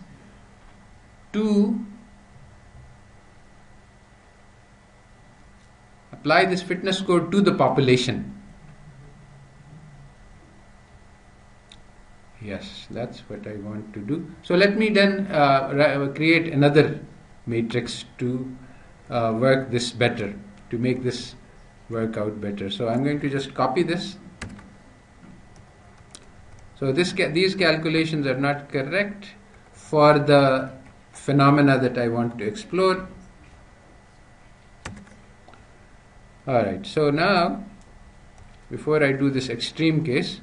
score to the population. Yes, that's what I want to do. So let me then create another matrix to work this better, to make this work out better. So I'm going to just copy this. So these calculations are not correct for the phenomena that I want to explore. Alright, so now before I do this extreme case,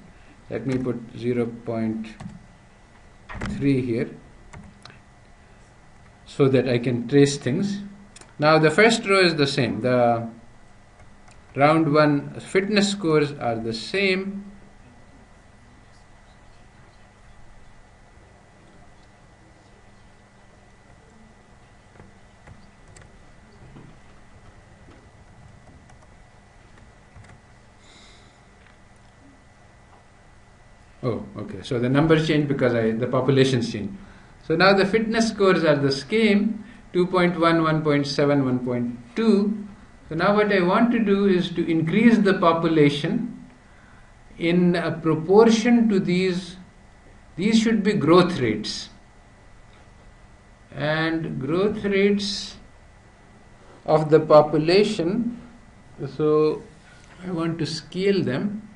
let me put 0.3 here so that I can trace things. Now the first row is the same. The round 1 fitness scores are the same. Oh, okay. So the numbers change because the populations change. So now the fitness scores are the same, 2.1, 1.7, 1.2. So now what I want to do is to increase the population in a proportion to these. These should be growth rates. And growth rates of the population, so I want to scale them.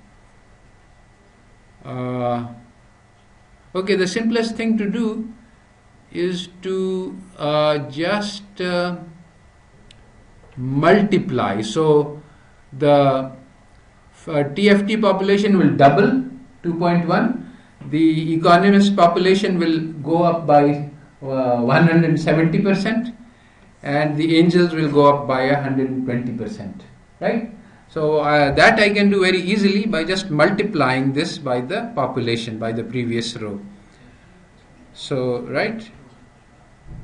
Okay, the simplest thing to do is to just multiply. So the TFT population will double, 2.1. The economist population will go up by 170%, and the angels will go up by 120%, right? So that I can do very easily by just multiplying this by the population, by the previous row. So, right?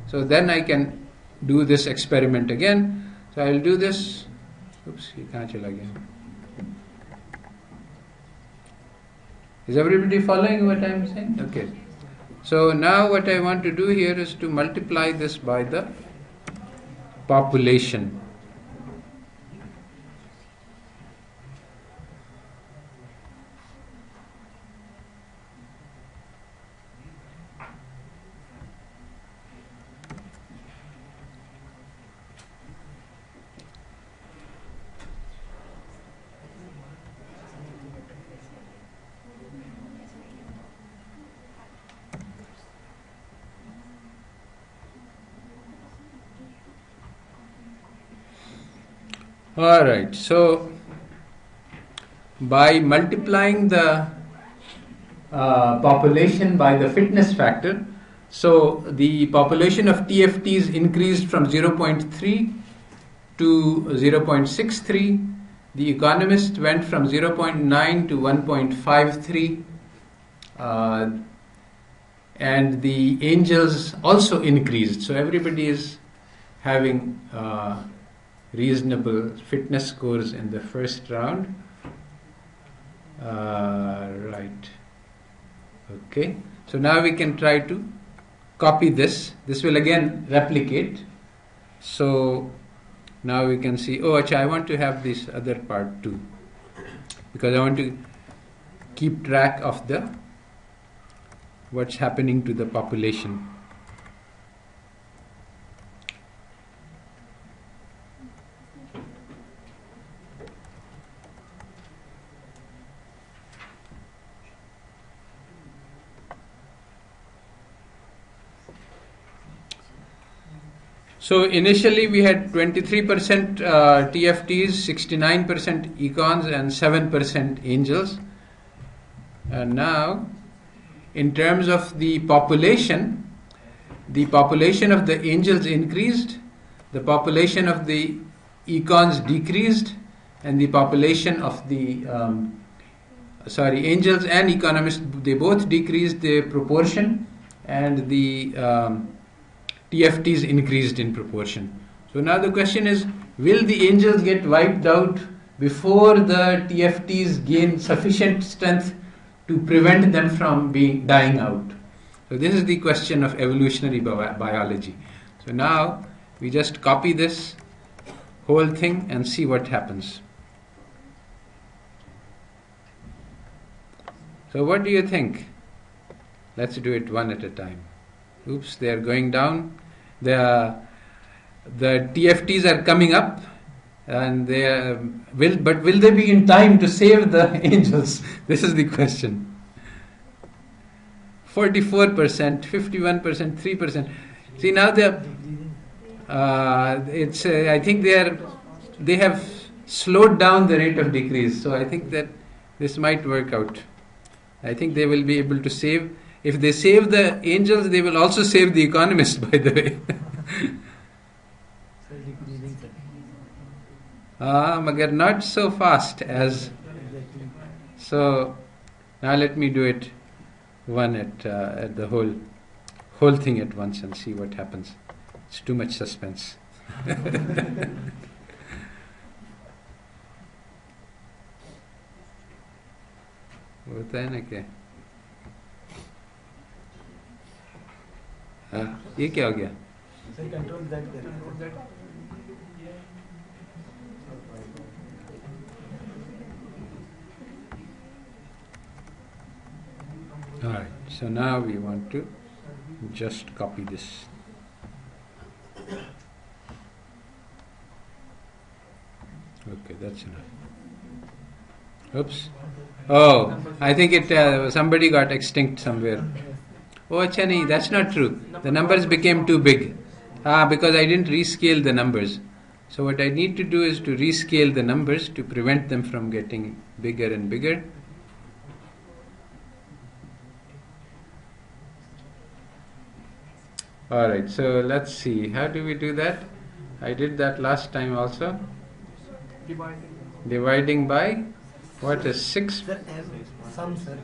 So then I can do this experiment again. So I will do this. Oops, you can't chill again. Is everybody following what I am saying? Okay. So now what I want to do here is to multiply this by the population. Alright, so by multiplying the population by the fitness factor, so the population of TFTs increased from 0.3 to 0.63, the economist went from 0.9 to 1.53, and the angels also increased. So everybody is having reasonable fitness scores in the first round. Right. Okay. So now we can try to copy this. This will again replicate. So now we can see, oh, I want to have this other part too, because I want to keep track of what's happening to the population. So initially we had 23% TFTs, 69% econs and 7% angels. And now, in terms of the population of the angels increased, the population of the econs decreased, and the population of the angels and economists, they both decreased their proportion, and the TFTs increased in proportion. So now the question is, will the angels get wiped out before the TFTs gain sufficient strength to prevent them from dying out? So this is the question of evolutionary biology. So now we just copy this whole thing and see what happens. So what do you think? Let's do it one at a time. Oops, they are going down. The TFTs are coming up, and will they be in time to save the angels? This is the question. 44%, 51%, 3%. See now I think they have slowed down the rate of decrease. So I think that this might work out. I think they will be able to save. If they save the angels, they will also save the economists, by the way. Magar not so fast as. So now let me do it one at the whole thing at once and see what happens. It's too much suspense. होता है ना क्या? ये क्या हो गया? Alright, so now we want to just copy this. Okay, that's enough. Oops. Oh, I think somebody got extinct somewhere. Oh, acha nahi, that's not true. The numbers became too big. Because I didn't rescale the numbers. So what I need to do is to rescale the numbers to prevent them from getting bigger and bigger. Alright, so let's see. How do we do that? I did that last time also. Dividing by, what is 6? Sum, sir.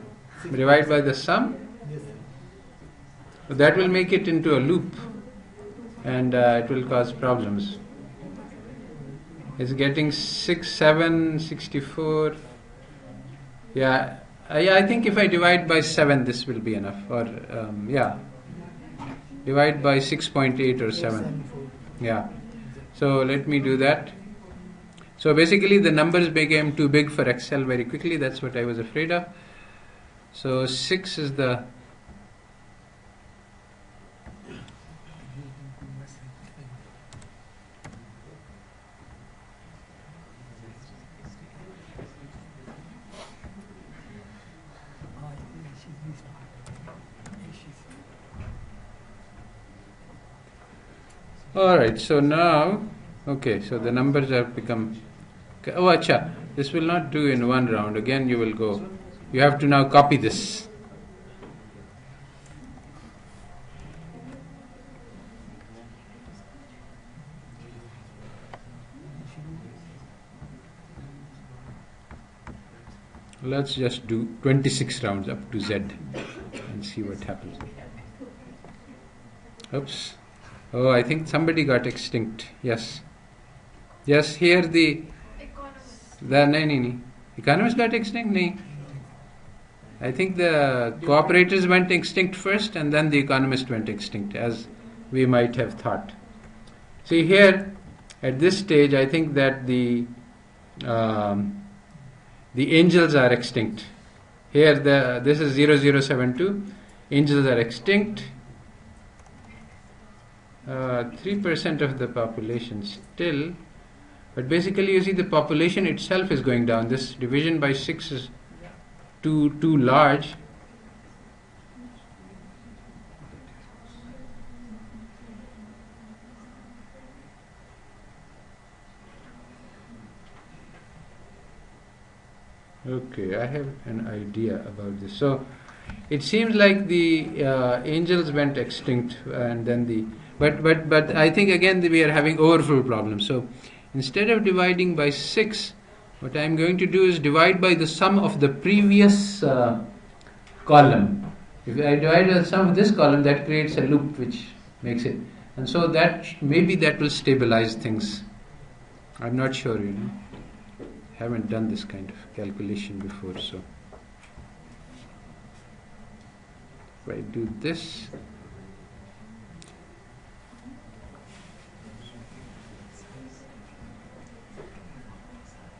Divide by the sum? Yes, sir. That will make it into a loop, and it will cause problems. It's getting 6, 7, 64. Yeah, I think if I divide by 7, this will be enough. Or, divide by 6.8 or 7. Yeah. So let me do that. So basically the numbers became too big for Excel very quickly. That's what I was afraid of. So 6 is the... Alright, so now, okay, so the numbers have become... Oh, acha, this will not do in one round. Again you will go. You have to now copy this. Let's just do 26 rounds up to Z and see what happens. Oops. Oh, I think somebody got extinct. Yes. Yes, here the economists got extinct? No. I think the cooperators went extinct first and then the economists went extinct, as we might have thought. See here, at this stage, I think that the angels are extinct. Here, this is 0072. Angels are extinct. 3% of the population still, but basically you see the population itself is going down. This division by 6 is too large. Okay, I have an idea about this. So it seems like the angels went extinct, and then but I think again we are having overflow problems. So instead of dividing by 6, what I'm going to do is divide by the sum of the previous column. If I divide the sum of this column, that creates a loop which makes it, and so that maybe that will stabilize things. I'm not sure, haven't done this kind of calculation before, so if I do this,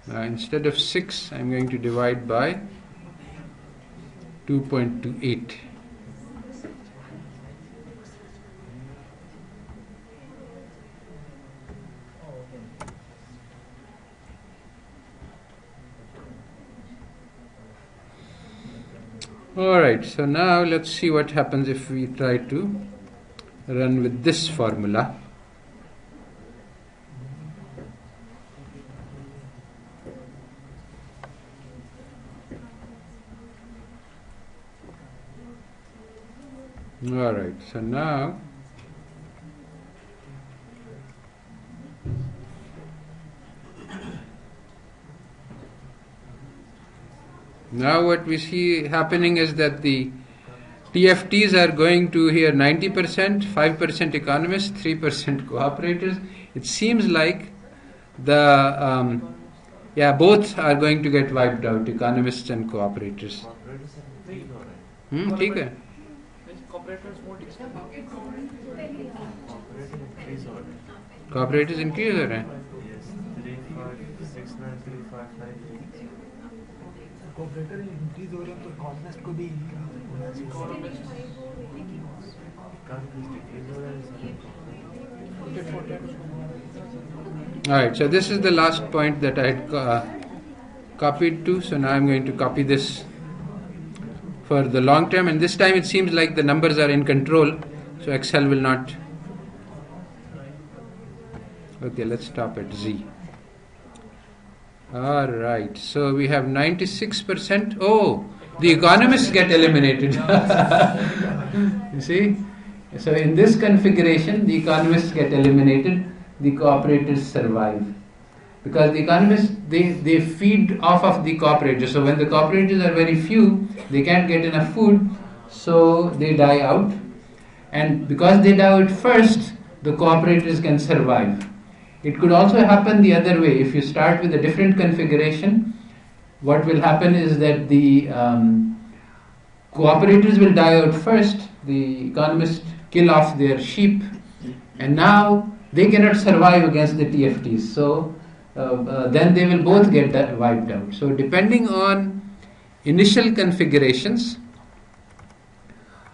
now instead of 6 I'm going to divide by 2.28. Alright, so now let's see what happens if we try to run with this formula. Alright, so now what we see happening is that the TFTs are going to here 90%, 5% economists, 3% cooperators. It seems like the both are going to get wiped out, economists and cooperators. ठीक है. Cooperators won't extend. Cooperators increase हो रहे हैं. Yes, 35693593. Cooperator increase हो रहे हैं तो economist को भी होना चाहिए. Alright, so this is the last point that I had copied to. So now I'm going to copy this for the long term, and this time it seems like the numbers are in control, so Excel will not. Okay, let's stop at Z. Alright, so we have 96%. Oh, the economists get eliminated. You see? So in this configuration, the economists get eliminated, the cooperators survive. Because the economists, they feed off of the cooperators. So when the cooperators are very few, they can't get enough food, so they die out. And because they die out first, the cooperators can survive. It could also happen the other way. If you start with a different configuration, what will happen is that the cooperators will die out first, the economists kill off their sheep, and now they cannot survive against the TFTs. So then they will both get wiped out. So depending on initial configurations,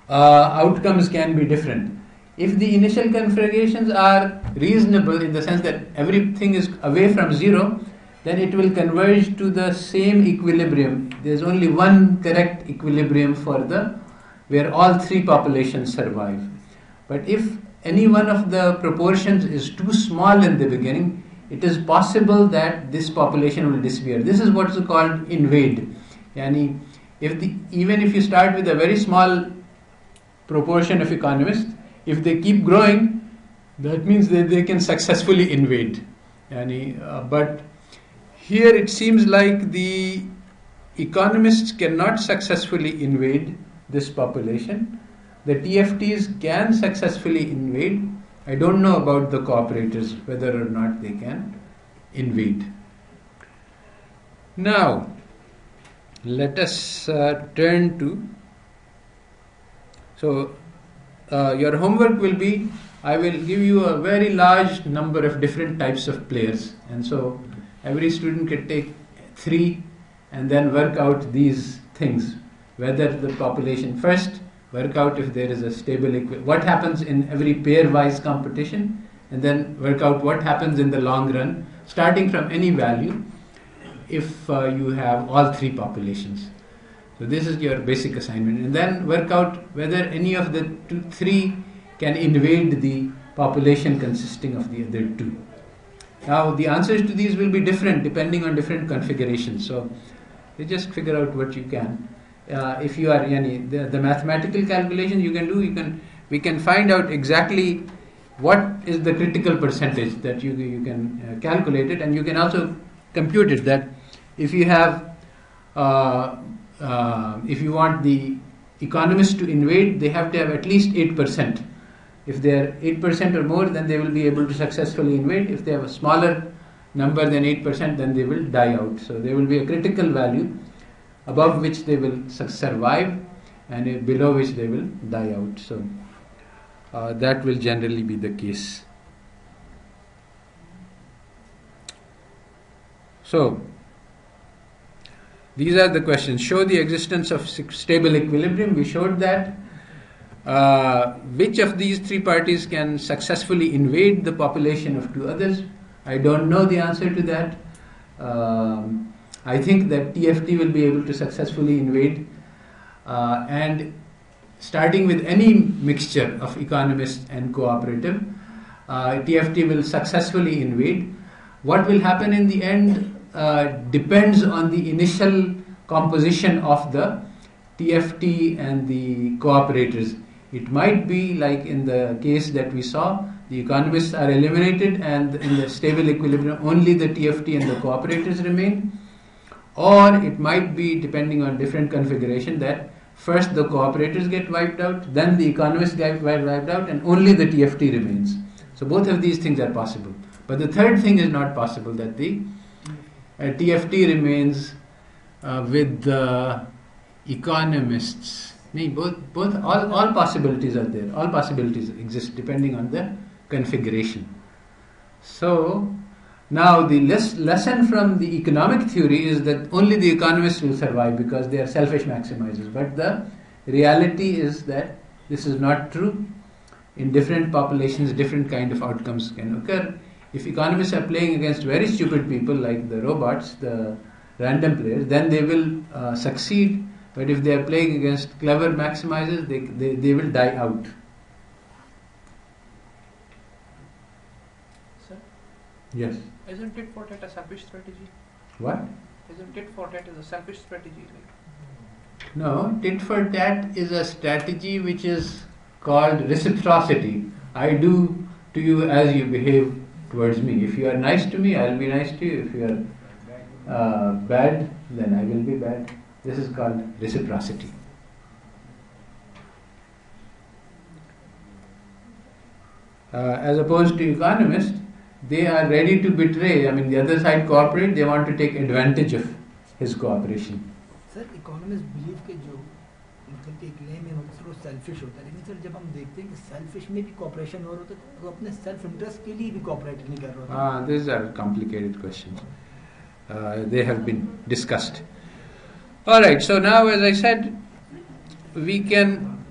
outcomes can be different. If the initial configurations are reasonable in the sense that everything is away from zero, then it will converge to the same equilibrium. There's only one correct equilibrium where all three populations survive. But if any one of the proportions is too small in the beginning, it is possible that this population will disappear. This is what is called invade. Yani, even if you start with a very small proportion of economists, if they keep growing, that means that they can successfully invade. But here it seems like the economists cannot successfully invade this population. The TFTs can successfully invade. I don't know about the cooperators, whether or not they can invade. Now, let us turn to... So, your homework will be, I will give you a very large number of different types of players, and so every student can take 3 and then work out these things, whether the population first, work out if there is a stable what happens in every pair-wise competition, and then work out what happens in the long run, starting from any value, if you have all 3 populations. So this is your basic assignment, and then work out whether any of the 3 can invade the population consisting of the other 2. Now the answers to these will be different depending on different configurations. So You just figure out what you can. If you are the mathematical calculation you can do, we can find out exactly what is the critical percentage that you can calculate it, and you can also compute it. That if you have if you want the economists to invade, they have to have at least 8%. If they are 8% or more, then they will be able to successfully invade. If they have a smaller number than 8%, then they will die out. So there will be a critical value above which they will survive, and below which they will die out. So that will generally be the case. So these are the questions. Show the existence of stable equilibrium. We showed that. Which of these three parties can successfully invade the population of two others? I don't know the answer to that. I think that Tft will be able to successfully invade, and starting with any mixture of economist and cooperative, Tft will successfully invade. What will happen in the end depends on the initial composition of the Tft and the cooperators. It might be like in the case that we saw, the economists are eliminated, and in the stable equilibrium only the Tft and the cooperators remain. Or it might be, depending on different configuration, that first the cooperators get wiped out, then the economists get wiped out, and only the Tft remains. So both of these things are possible. But the third thing is not possible, that the Tft remains with the economists. All possibilities are there. All possibilities exist depending on the configuration. So now the lesson from the economic theory is that only the economists will survive because they are selfish maximizers. But the reality is that this is not true. In different populations, different kind of outcomes can occur. If economists are playing against very stupid people like the robots, the random players, then they will succeed. But if they are playing against clever maximizers, they will die out. Sir? Yes. Isn't tit for tat a selfish strategy? What? Isn't tit for tat is a selfish strategy? No, tit for tat is a strategy which is called reciprocity. I do to you as you behave towards me. If you are nice to me, I will be nice to you. If you are bad, then I will be bad. This is called reciprocity. As opposed to economists, they are ready to betray. I mean, the other side cooperate, they want to take advantage of his cooperation. Sir economist believe के जो मतलब कि claim है वो selfish होता है, लेकिन sir जब हम देखते हैं कि सेल्फिश में भी कॉपरेशन हो रहा होता है तो अपने सेल्फ इंटरेस्ट के लिए भी कॉपरेट नहीं कर रहा होता. These are complicated questions. They have been discussed. All right, so now as I said, we can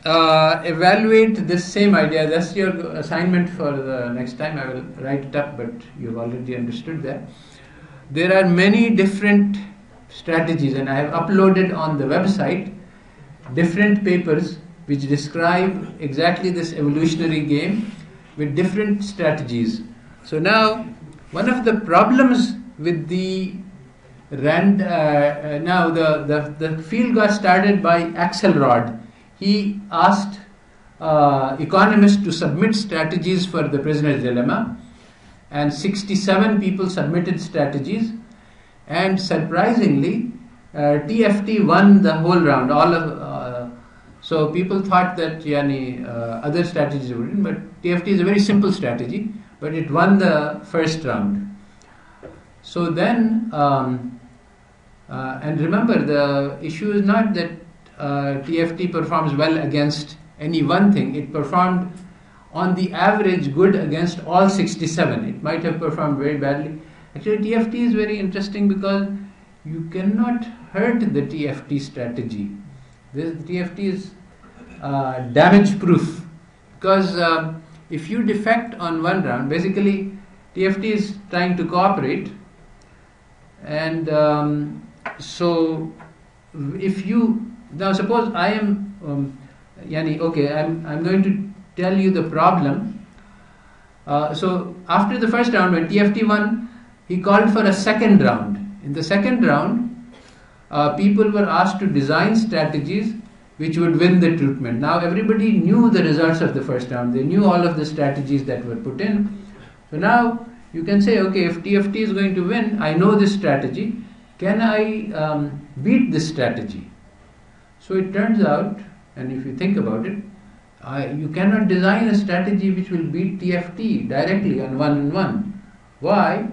evaluate this same idea. That's your assignment for the next time. I will write it up, but you've already understood that. There are many different strategies, and I have uploaded on the website different papers which describe exactly this evolutionary game with different strategies. So now, one of the problems with the now the field got started by Axelrod. He asked economists to submit strategies for the prisoner's dilemma, and 67 people submitted strategies, and surprisingly Tft won the whole round. So people thought that other strategies wouldn't, but Tft is a very simple strategy, but it won the first round. So then and remember, the issue is not that Tft performs well against any one thing. It performed on the average good against all 67. It might have performed very badly. Actually, Tft is very interesting because you cannot hurt the Tft strategy. This Tft is damage proof, because if you defect on one round, basically Tft is trying to cooperate, and so if you now suppose I am I'm going to tell you the problem. So after the first round, when Tft won, he called for a second round. In the second round, people were asked to design strategies which would win the tournament. Now everybody knew the results of the first round. They knew all of the strategies that were put in. So now you can say, okay, if TFT is going to win, I know this strategy. Can I beat this strategy? So it turns out, and if you think about it, you cannot design a strategy which will beat TFT directly on 1-on-1. Why?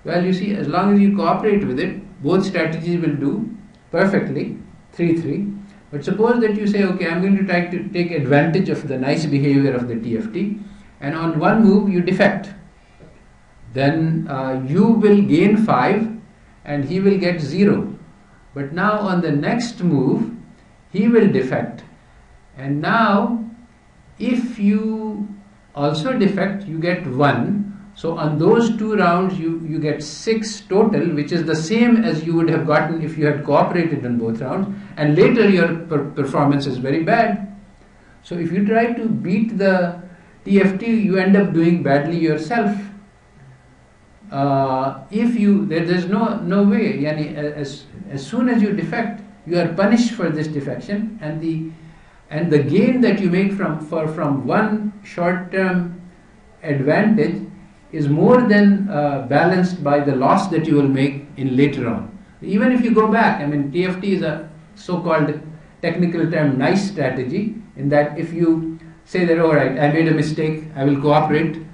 Well, you see, as long as you cooperate with it, both strategies will do perfectly, 3-3. But suppose that you say, okay, I'm going to try to take advantage of the nice behavior of the TFT, and on one move you defect. Then you will gain 5 and he will get 0. But now on the next move, he will defect. And now, if you also defect, you get 1. So on those 2 rounds, you get 6 total, which is the same as you would have gotten if you had cooperated on both rounds. And later your performance is very bad. So if you try to beat the TFT, you end up doing badly yourself. There's no way. Yani, as soon as you defect, you are punished for this defection, and the gain that you make from one short-term advantage is more than balanced by the loss that you will make in later on. Even if you go back, I mean, TFT is a so-called technical term, nice strategy, in that if you say that, all right, I made a mistake, I will cooperate,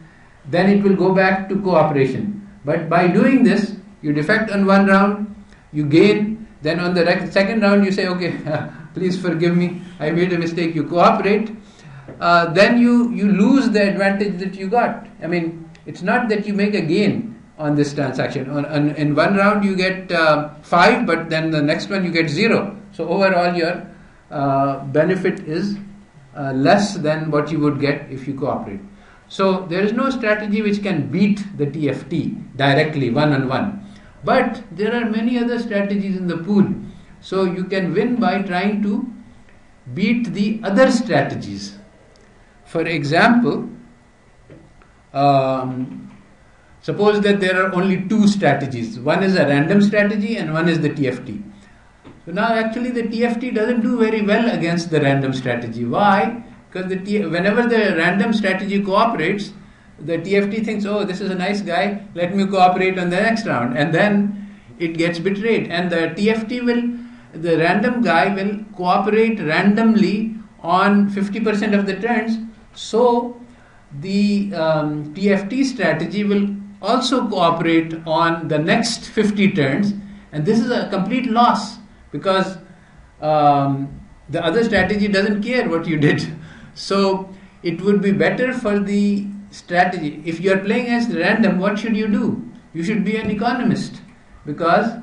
then it will go back to cooperation. But by doing this, you defect on one round, you gain, then on the second round you say, okay, please forgive me, I made a mistake, you cooperate, then you lose the advantage that you got. I mean, it's not that you make a gain on this transaction. In one round you get 5, but then the next one you get 0. So overall your benefit is less than what you would get if you cooperate. So there is no strategy which can beat the TFT directly, 1-on-1. But there are many other strategies in the pool. So you can win by trying to beat the other strategies. For example, suppose that there are only 2 strategies. One is a random strategy and one is the TFT. So now actually the TFT doesn't do very well against the random strategy. Why? Because whenever the random strategy cooperates, the TFT thinks, oh, this is a nice guy, let me cooperate on the next round. And then it gets betrayed. And the the random guy will cooperate randomly on 50% of the turns. So the TFT strategy will also cooperate on the next 50 turns. And this is a complete loss, because the other strategy doesn't care what you did. So it would be better for the strategy. If you are playing against random, what should you do? You should be an economist, because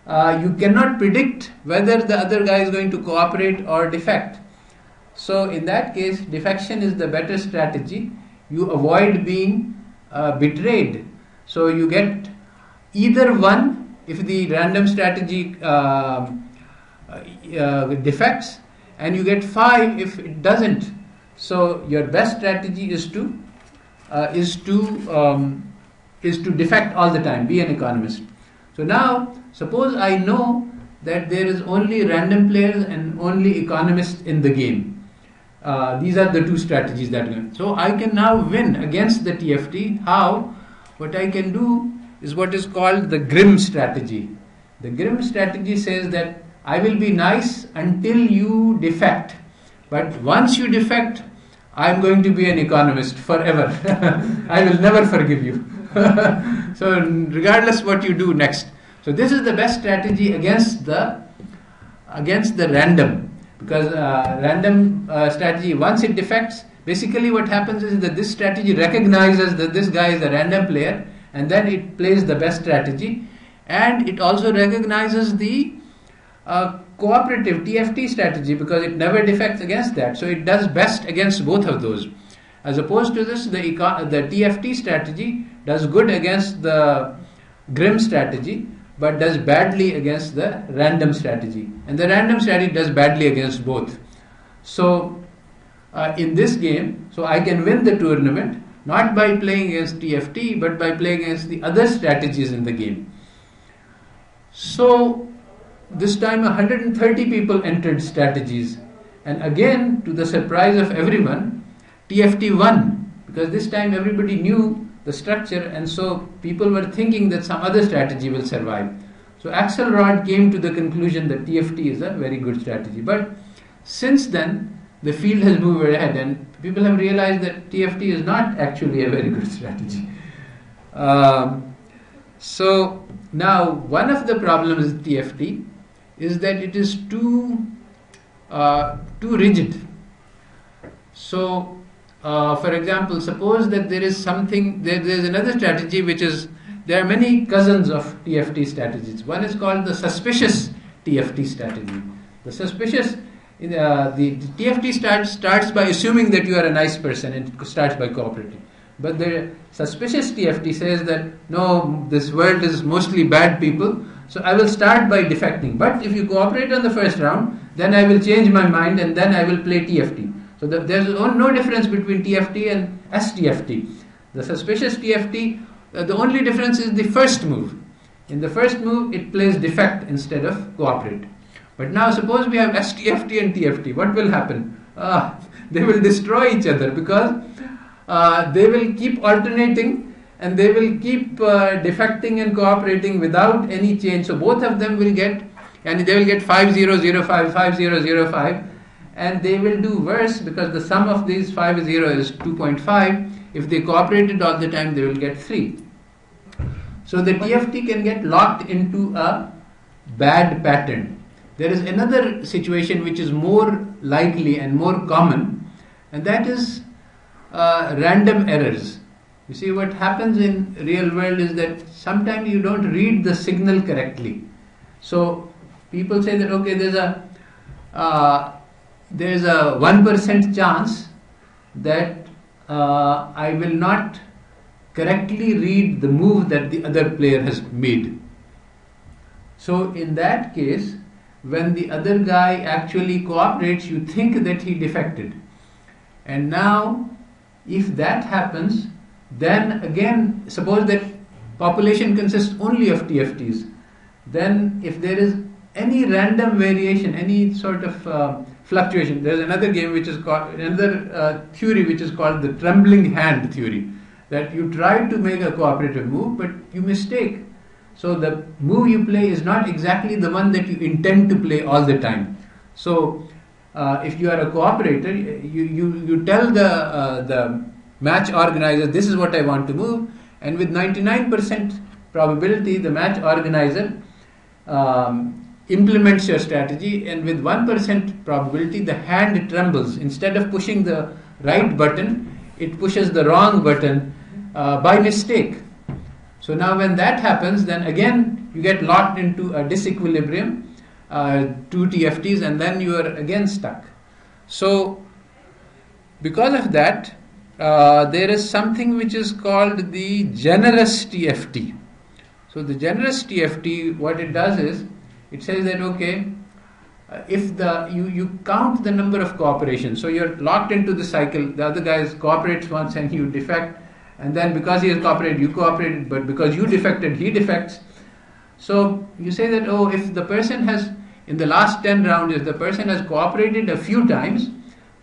you cannot predict whether the other guy is going to cooperate or defect. So in that case, defection is the better strategy. You avoid being betrayed. So you get either 1 if the random strategy defects, and you get 5 if it doesn't. So your best strategy is to defect all the time. Be an economist. So now, suppose I know that there is only random players and only economists in the game. These are the 2 strategies that win. So I can now win against the TFT. How? What I can do is what is called the grim strategy. The grim strategy says that I will be nice until you defect. But once you defect, I am going to be an economist forever. I will never forgive you. So regardless what you do next. So this is the best strategy against the random. Because random strategy, once it defects, basically what happens is that this strategy recognizes that this guy is a random player, and then it plays the best strategy. And it also recognizes the cooperative TFT strategy, because it never defects against that. So it does best against both of those. As opposed to this, the TFT strategy does good against the grim strategy, but does badly against the random strategy. And the random strategy does badly against both. So in this game, so I can win the tournament, not by playing against TFT, but by playing against the other strategies in the game. So this time 130 people entered strategies, and again, to the surprise of everyone, TFT won, because this time everybody knew the structure, and so people were thinking that some other strategy will survive. So Axelrod came to the conclusion that TFT is a very good strategy. But since then, the field has moved ahead, and people have realized that TFT is not actually a very good strategy. So now, one of the problems with TFT is that it is too rigid. So, for example, suppose that there is something, there is another strategy which is, there are many cousins of TFT strategies. One is called the suspicious TFT strategy. The suspicious, the TFT starts by assuming that you are a nice person and starts by cooperating. But the suspicious TFT says that, no, this world is mostly bad people, so I will start by defecting. But if you cooperate on the first round, then I will change my mind and then I will play TFT. So there's no difference between TFT and STFT. The suspicious TFT, the only difference is the first move. In the first move, it plays defect instead of cooperate. But now suppose we have STFT and TFT. What will happen? They will destroy each other, because they will keep alternating and they will keep defecting and cooperating without any change. So both of them will get, and they will get 5005, 5005, and they will do worse because the sum of these 50 is 2.5. If they cooperated all the time, they will get 3. So the TFT can get locked into a bad pattern. There is another situation which is more likely and more common, and that is random errors. You see, what happens in real world is that sometimes you don't read the signal correctly. So people say that, okay, there's a 1% chance that I will not correctly read the move that the other player has made. So in that case, when the other guy actually cooperates, you think that he defected. And now, if that happens, then again, suppose that population consists only of TFTs. Then if there is any random variation, any sort of fluctuation, there's another game which is called, another theory which is called the trembling hand theory, that you try to make a cooperative move, but you mistake. So the move you play is not exactly the one that you intend to play all the time. So if you are a cooperator, you tell the match organizer, this is what I want to move, and with 99% probability, the match organizer implements your strategy, and with 1% probability, the hand trembles. Instead of pushing the right button, it pushes the wrong button by mistake. So now when that happens, then again you get locked into a disequilibrium, 2 TFTs, and then you are again stuck. So because of that, there is something which is called the Generous Tft. So the Generous Tft, what it does is, it says that, okay, if you count the number of cooperations, so you're locked into the cycle, the other guy cooperates once and you defect, and then because he has cooperated, you cooperated, but because you defected, he defects. So you say that, oh, if the person has, in the last 10 rounds, if the person has cooperated a few times,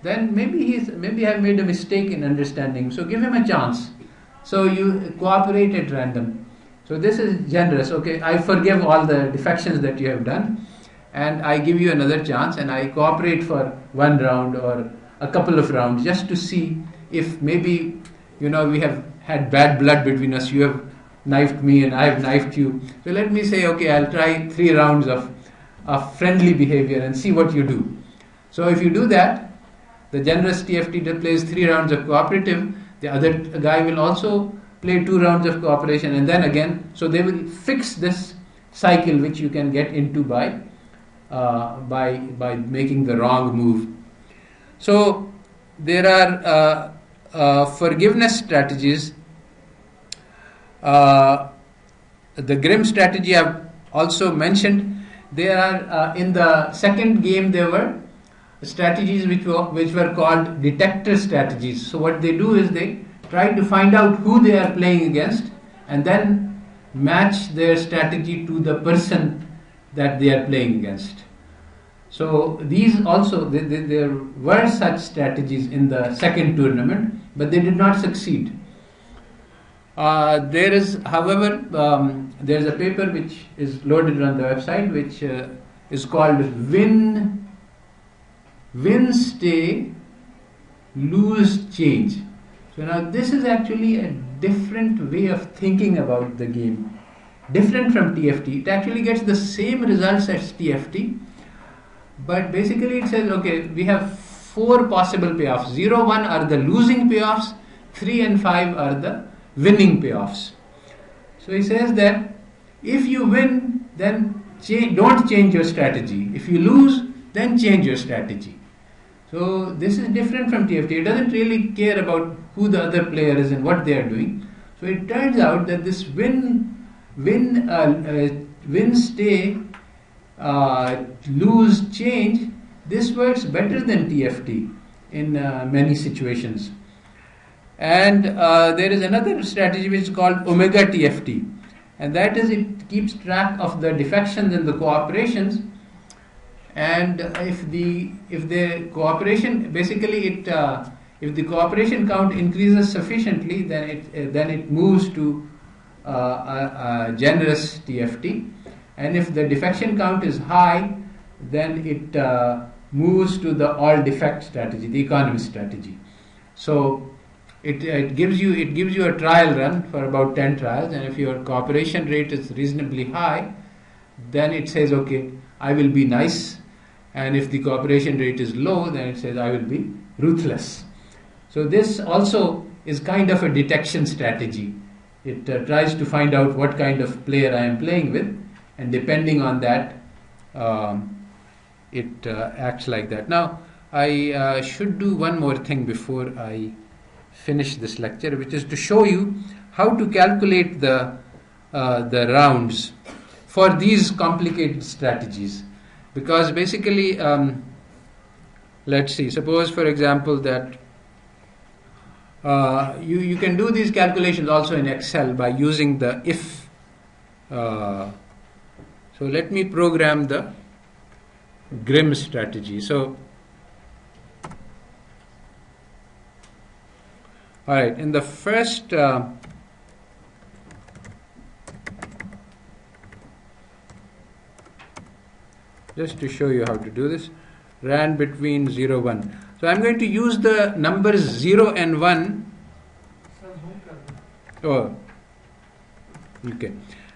then maybe I've made a mistake in understanding, so give him a chance. So you cooperate at random. So this is generous. Okay, I forgive all the defections that you have done, and I give you another chance, and I cooperate for 1 round or a couple of rounds just to see if maybe, we have had bad blood between us. You have knifed me and I have knifed you. So let me say, okay, I'll try 3 rounds of friendly behavior and see what you do. So if you do that, the Generous Tft plays 3 rounds of cooperative. The other guy will also play 2 rounds of cooperation, and then again, so they will fix this cycle which you can get into by making the wrong move. So there are forgiveness strategies. The Grimm strategy I've also mentioned. There are in the second game there were strategies which were called Detector Strategies. So what they do is they try to find out who they are playing against, and then match their strategy to the person that they are playing against. So these also, there were such strategies in the second tournament, but they did not succeed. There is, however, there is a paper which is loaded on the website, which is called Win, Stay, Lose, Change. So now this is actually a different way of thinking about the game, different from TFT. It actually gets the same results as TFT, but basically it says, okay, we have 4 possible payoffs. 0, 1 are the losing payoffs, 3 and 5 are the winning payoffs. So he says that if you win, then don't change your strategy. If you lose, then change your strategy. So this is different from TFT. It doesn't really care about who the other player is and what they are doing. So it turns out that this win, stay, lose, change, this works better than TFT in many situations. And there is another strategy which is called Omega TFT, and that is, it keeps track of the defections and the cooperations. And if the cooperation, basically if the cooperation count increases sufficiently, then it moves to a generous TFT, and if the defection count is high, then it moves to the all defect strategy, the economist strategy. So it gives you a trial run for about 10 trials, and if your cooperation rate is reasonably high, then it says, okay, I will be nice. And if the cooperation rate is low, then it says I will be ruthless. So this also is kind of a detection strategy. It tries to find out what kind of player I am playing with, and depending on that, it acts like that. Now, I should do one more thing before I finish this lecture, which is to show you how to calculate the rounds for these complicated strategies. Because basically, let's see, suppose for example that you can do these calculations also in Excel by using the if. So let me program the Grimm strategy. So, all right, in the first just to show you how to do this, ran between 0, 1. So I'm going to use the numbers 0 and 1. Oh, okay.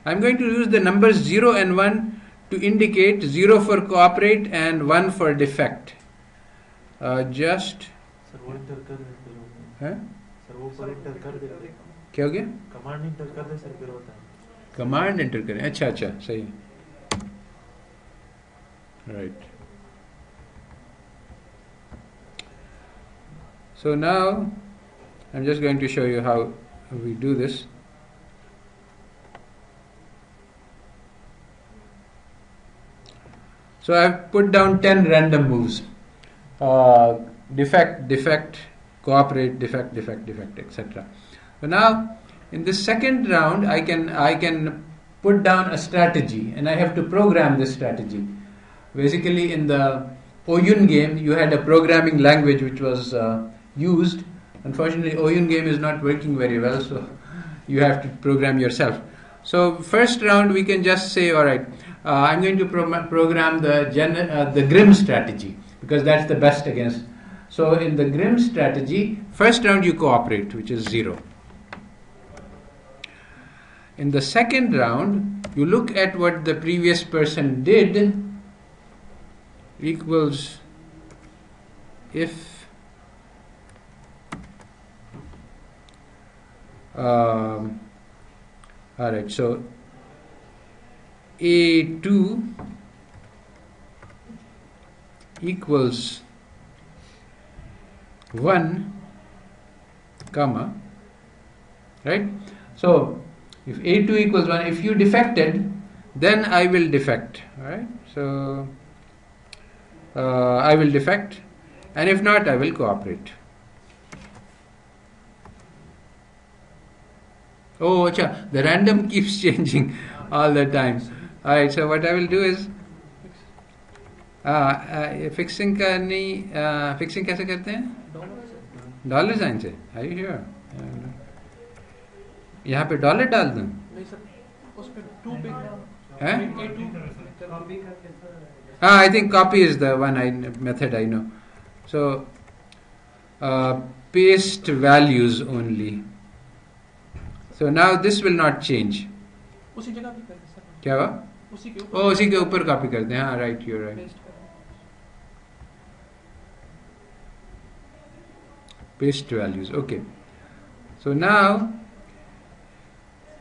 I'm going to use the numbers 0 and 1 to indicate 0 for cooperate and 1 for defect. Just sir वो inter कर देते लोग हैं? Sir वो पर inter कर देते क्या हो गया? कमांड इंटर कर दे सर फिर होता है कमांड एंटर करें. अच्छा सही. Right. So now I'm just going to show you how we do this. So I've put down 10 random moves. Defect, cooperate, defect, etc. So now in this second round I can put down a strategy, and I have to program this strategy. Basically, in the Oyun game, you had a programming language which was used. Unfortunately, Oyun game is not working very well, so you have to program yourself. So, first round, we can just say, all right, I'm going to program the Grimm strategy, because that's the best against. So, in the Grimm strategy, first round you cooperate, which is 0. In the second round, you look at what the previous person did, equals if alright, so A2 equals 1, comma, right? So if A2 equals 1, if you defected, then I will defect, alright? So I will defect, and if not, I will cooperate. Oh, acha, the random keeps changing all the time. Alright, so what I will do is fixing का नहीं fixing कैसे करते हैं? Dollar sign से. Are you sure? यहाँ पे dollar डाल दूँ? नहीं सर, उस पे टू पे हैं? कॉपी करके sir I think copy is the one method I know. So paste values only. So now this will not change. उसी जगह पे करते सर. क्या हुआ? उसी के Oh, उसी के ऊपर कॉपी करते हैं. हाँ, right, you're right. पेस्ट करें. Paste values. Okay. So now,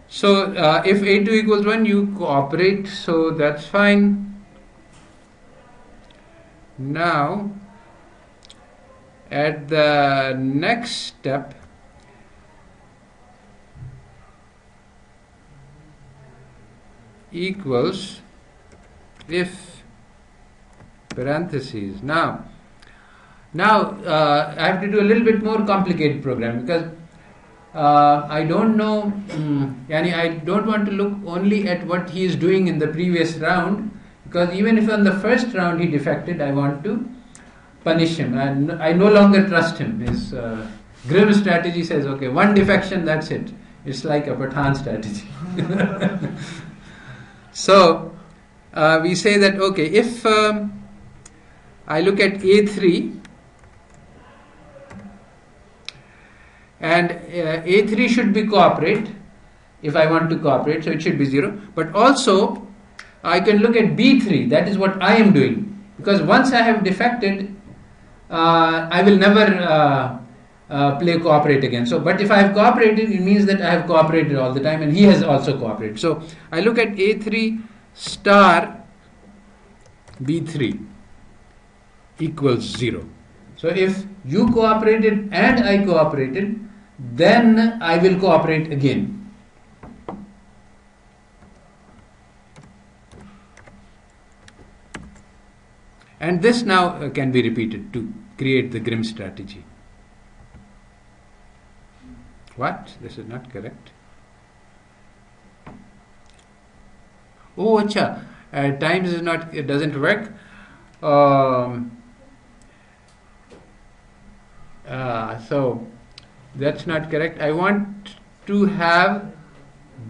if A2 equals 1, you cooperate. So that's fine. Now, at the next step, equals if parentheses. Now I have to do a little bit more complicated program because I don't know, yani I don't want to look only at what he is doing in the previous round, because even if on the first round he defected, I want to punish him, and I no longer trust him. His grim strategy says, okay, one defection, that's it. It's like a Pathan strategy. So we say that, okay, if I look at A3 and A3 should be cooperate if I want to cooperate, so it should be 0. But also I can look at B3, that is what I am doing, because once I have defected, I will never play cooperate again. So, but if I have cooperated, it means that I have cooperated all the time and he has also cooperated. So I look at A3 star B3 equals 0. So if you cooperated and I cooperated, then I will cooperate again. And this now can be repeated to create the grim strategy. What? This is not correct. Oh, acha. Times is not. It doesn't work. So that's not correct. I want to have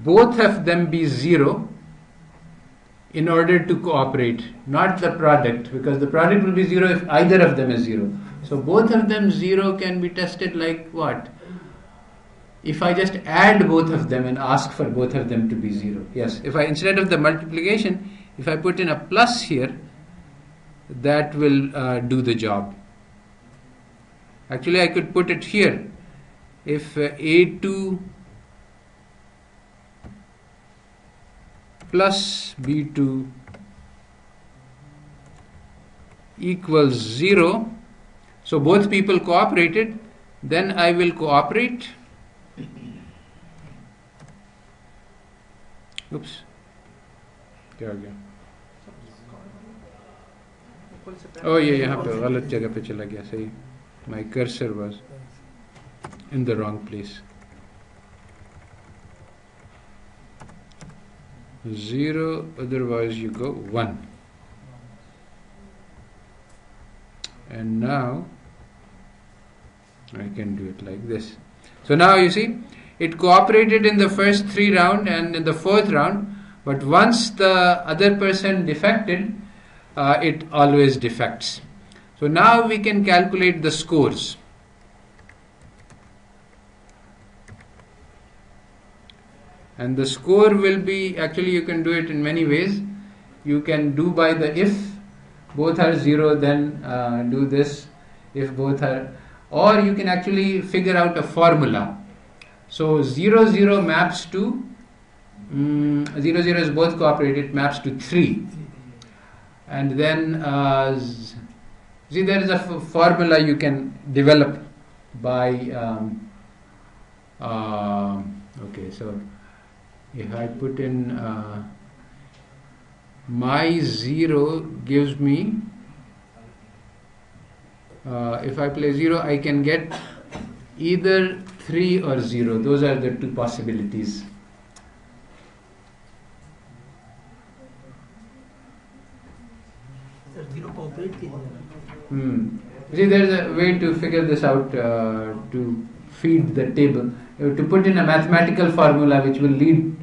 both of them be 0 in order to cooperate, not the product, because the product will be 0 if either of them is 0. So both of them 0 can be tested like what? If I just add both of them and ask for both of them to be 0. Yes, if I, instead of the multiplication, if I put in a plus here, that will do the job. Actually, I could put it here. If A2 plus B2 equals 0, so both people cooperated, then I will cooperate. Oops, क्या हो गया? Oh ये यहाँ पे गलत जगह पे चला गया. सही, my cursor was in the wrong place. 0, otherwise you go 1. And now I can do it like this. So now you see, it cooperated in the first 3 rounds and in the 4th round, but once the other person defected, it always defects. So now we can calculate the scores. And the score will be, actually you can do it in many ways. You can do by the if both are 0, then do this if both are, or you can actually figure out a formula. So 0, 0 maps to 0, 0 is both cooperated, maps to 3. And then see, there is a formula you can develop by okay, so if I put in my 0 gives me, if I play 0, I can get either 3 or 0. Those are the two possibilities. Sir, 0 cooperate कीजिए ना. See, there is a way to figure this out, to feed the table, to put in a mathematical formula which will lead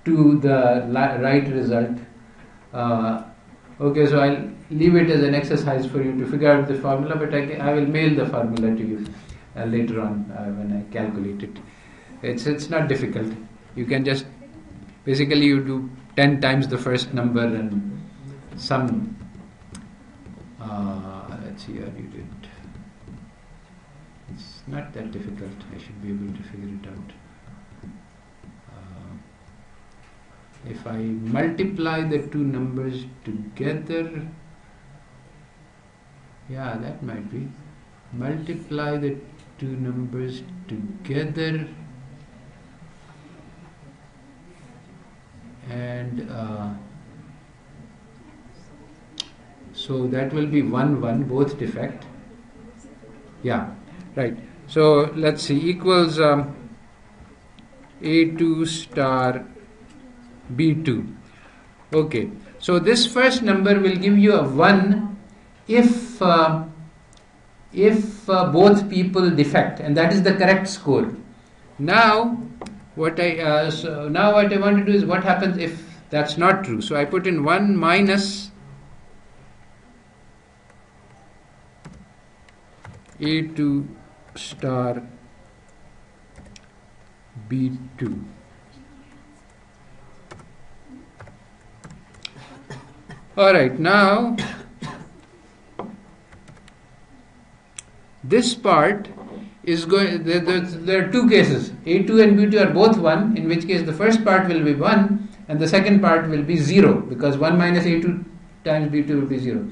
to the right result. Okay, so I'll leave it as an exercise for you to figure out the formula, but I will mail the formula to you later on when I calculate it. It's not difficult. You can just, basically you do 10 times the first number and some, let's see how you did. It's not that difficult. I should be able to figure it out. If I multiply the two numbers together, yeah, that might be. Multiply the two numbers together and so that will be 1, 1, both defect. Yeah, right. So let's see, equals A2 star B2. Okay, so this first number will give you a 1 if both people defect, and that is the correct score. Now what I want to do is what happens if that's not true. So I put in 1 minus A2 star B2. Alright, now this part is going, there are two cases, A2 and B2 are both 1, in which case the first part will be 1 and the second part will be 0, because 1 minus A2 times B2 will be 0.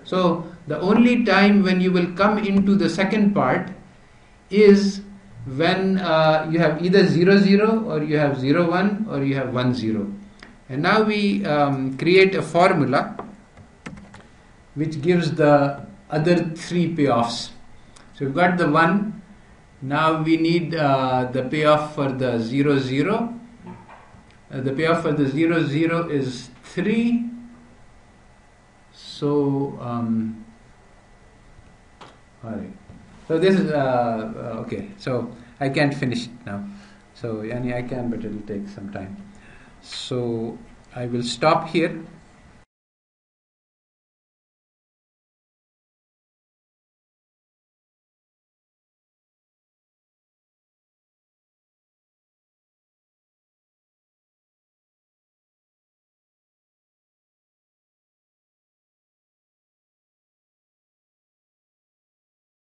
So the only time when you will come into the second part is when you have either 0, 0 or you have 0, 1 or you have 1, 0. And now we create a formula which gives the other three payoffs. So we've got the 1. Now we need the payoff for the 0, 0. The payoff for the 0, 0 is 3. So, alright. So this is, okay. So I can't finish it now. So, I can, but it will take some time. So I will stop here.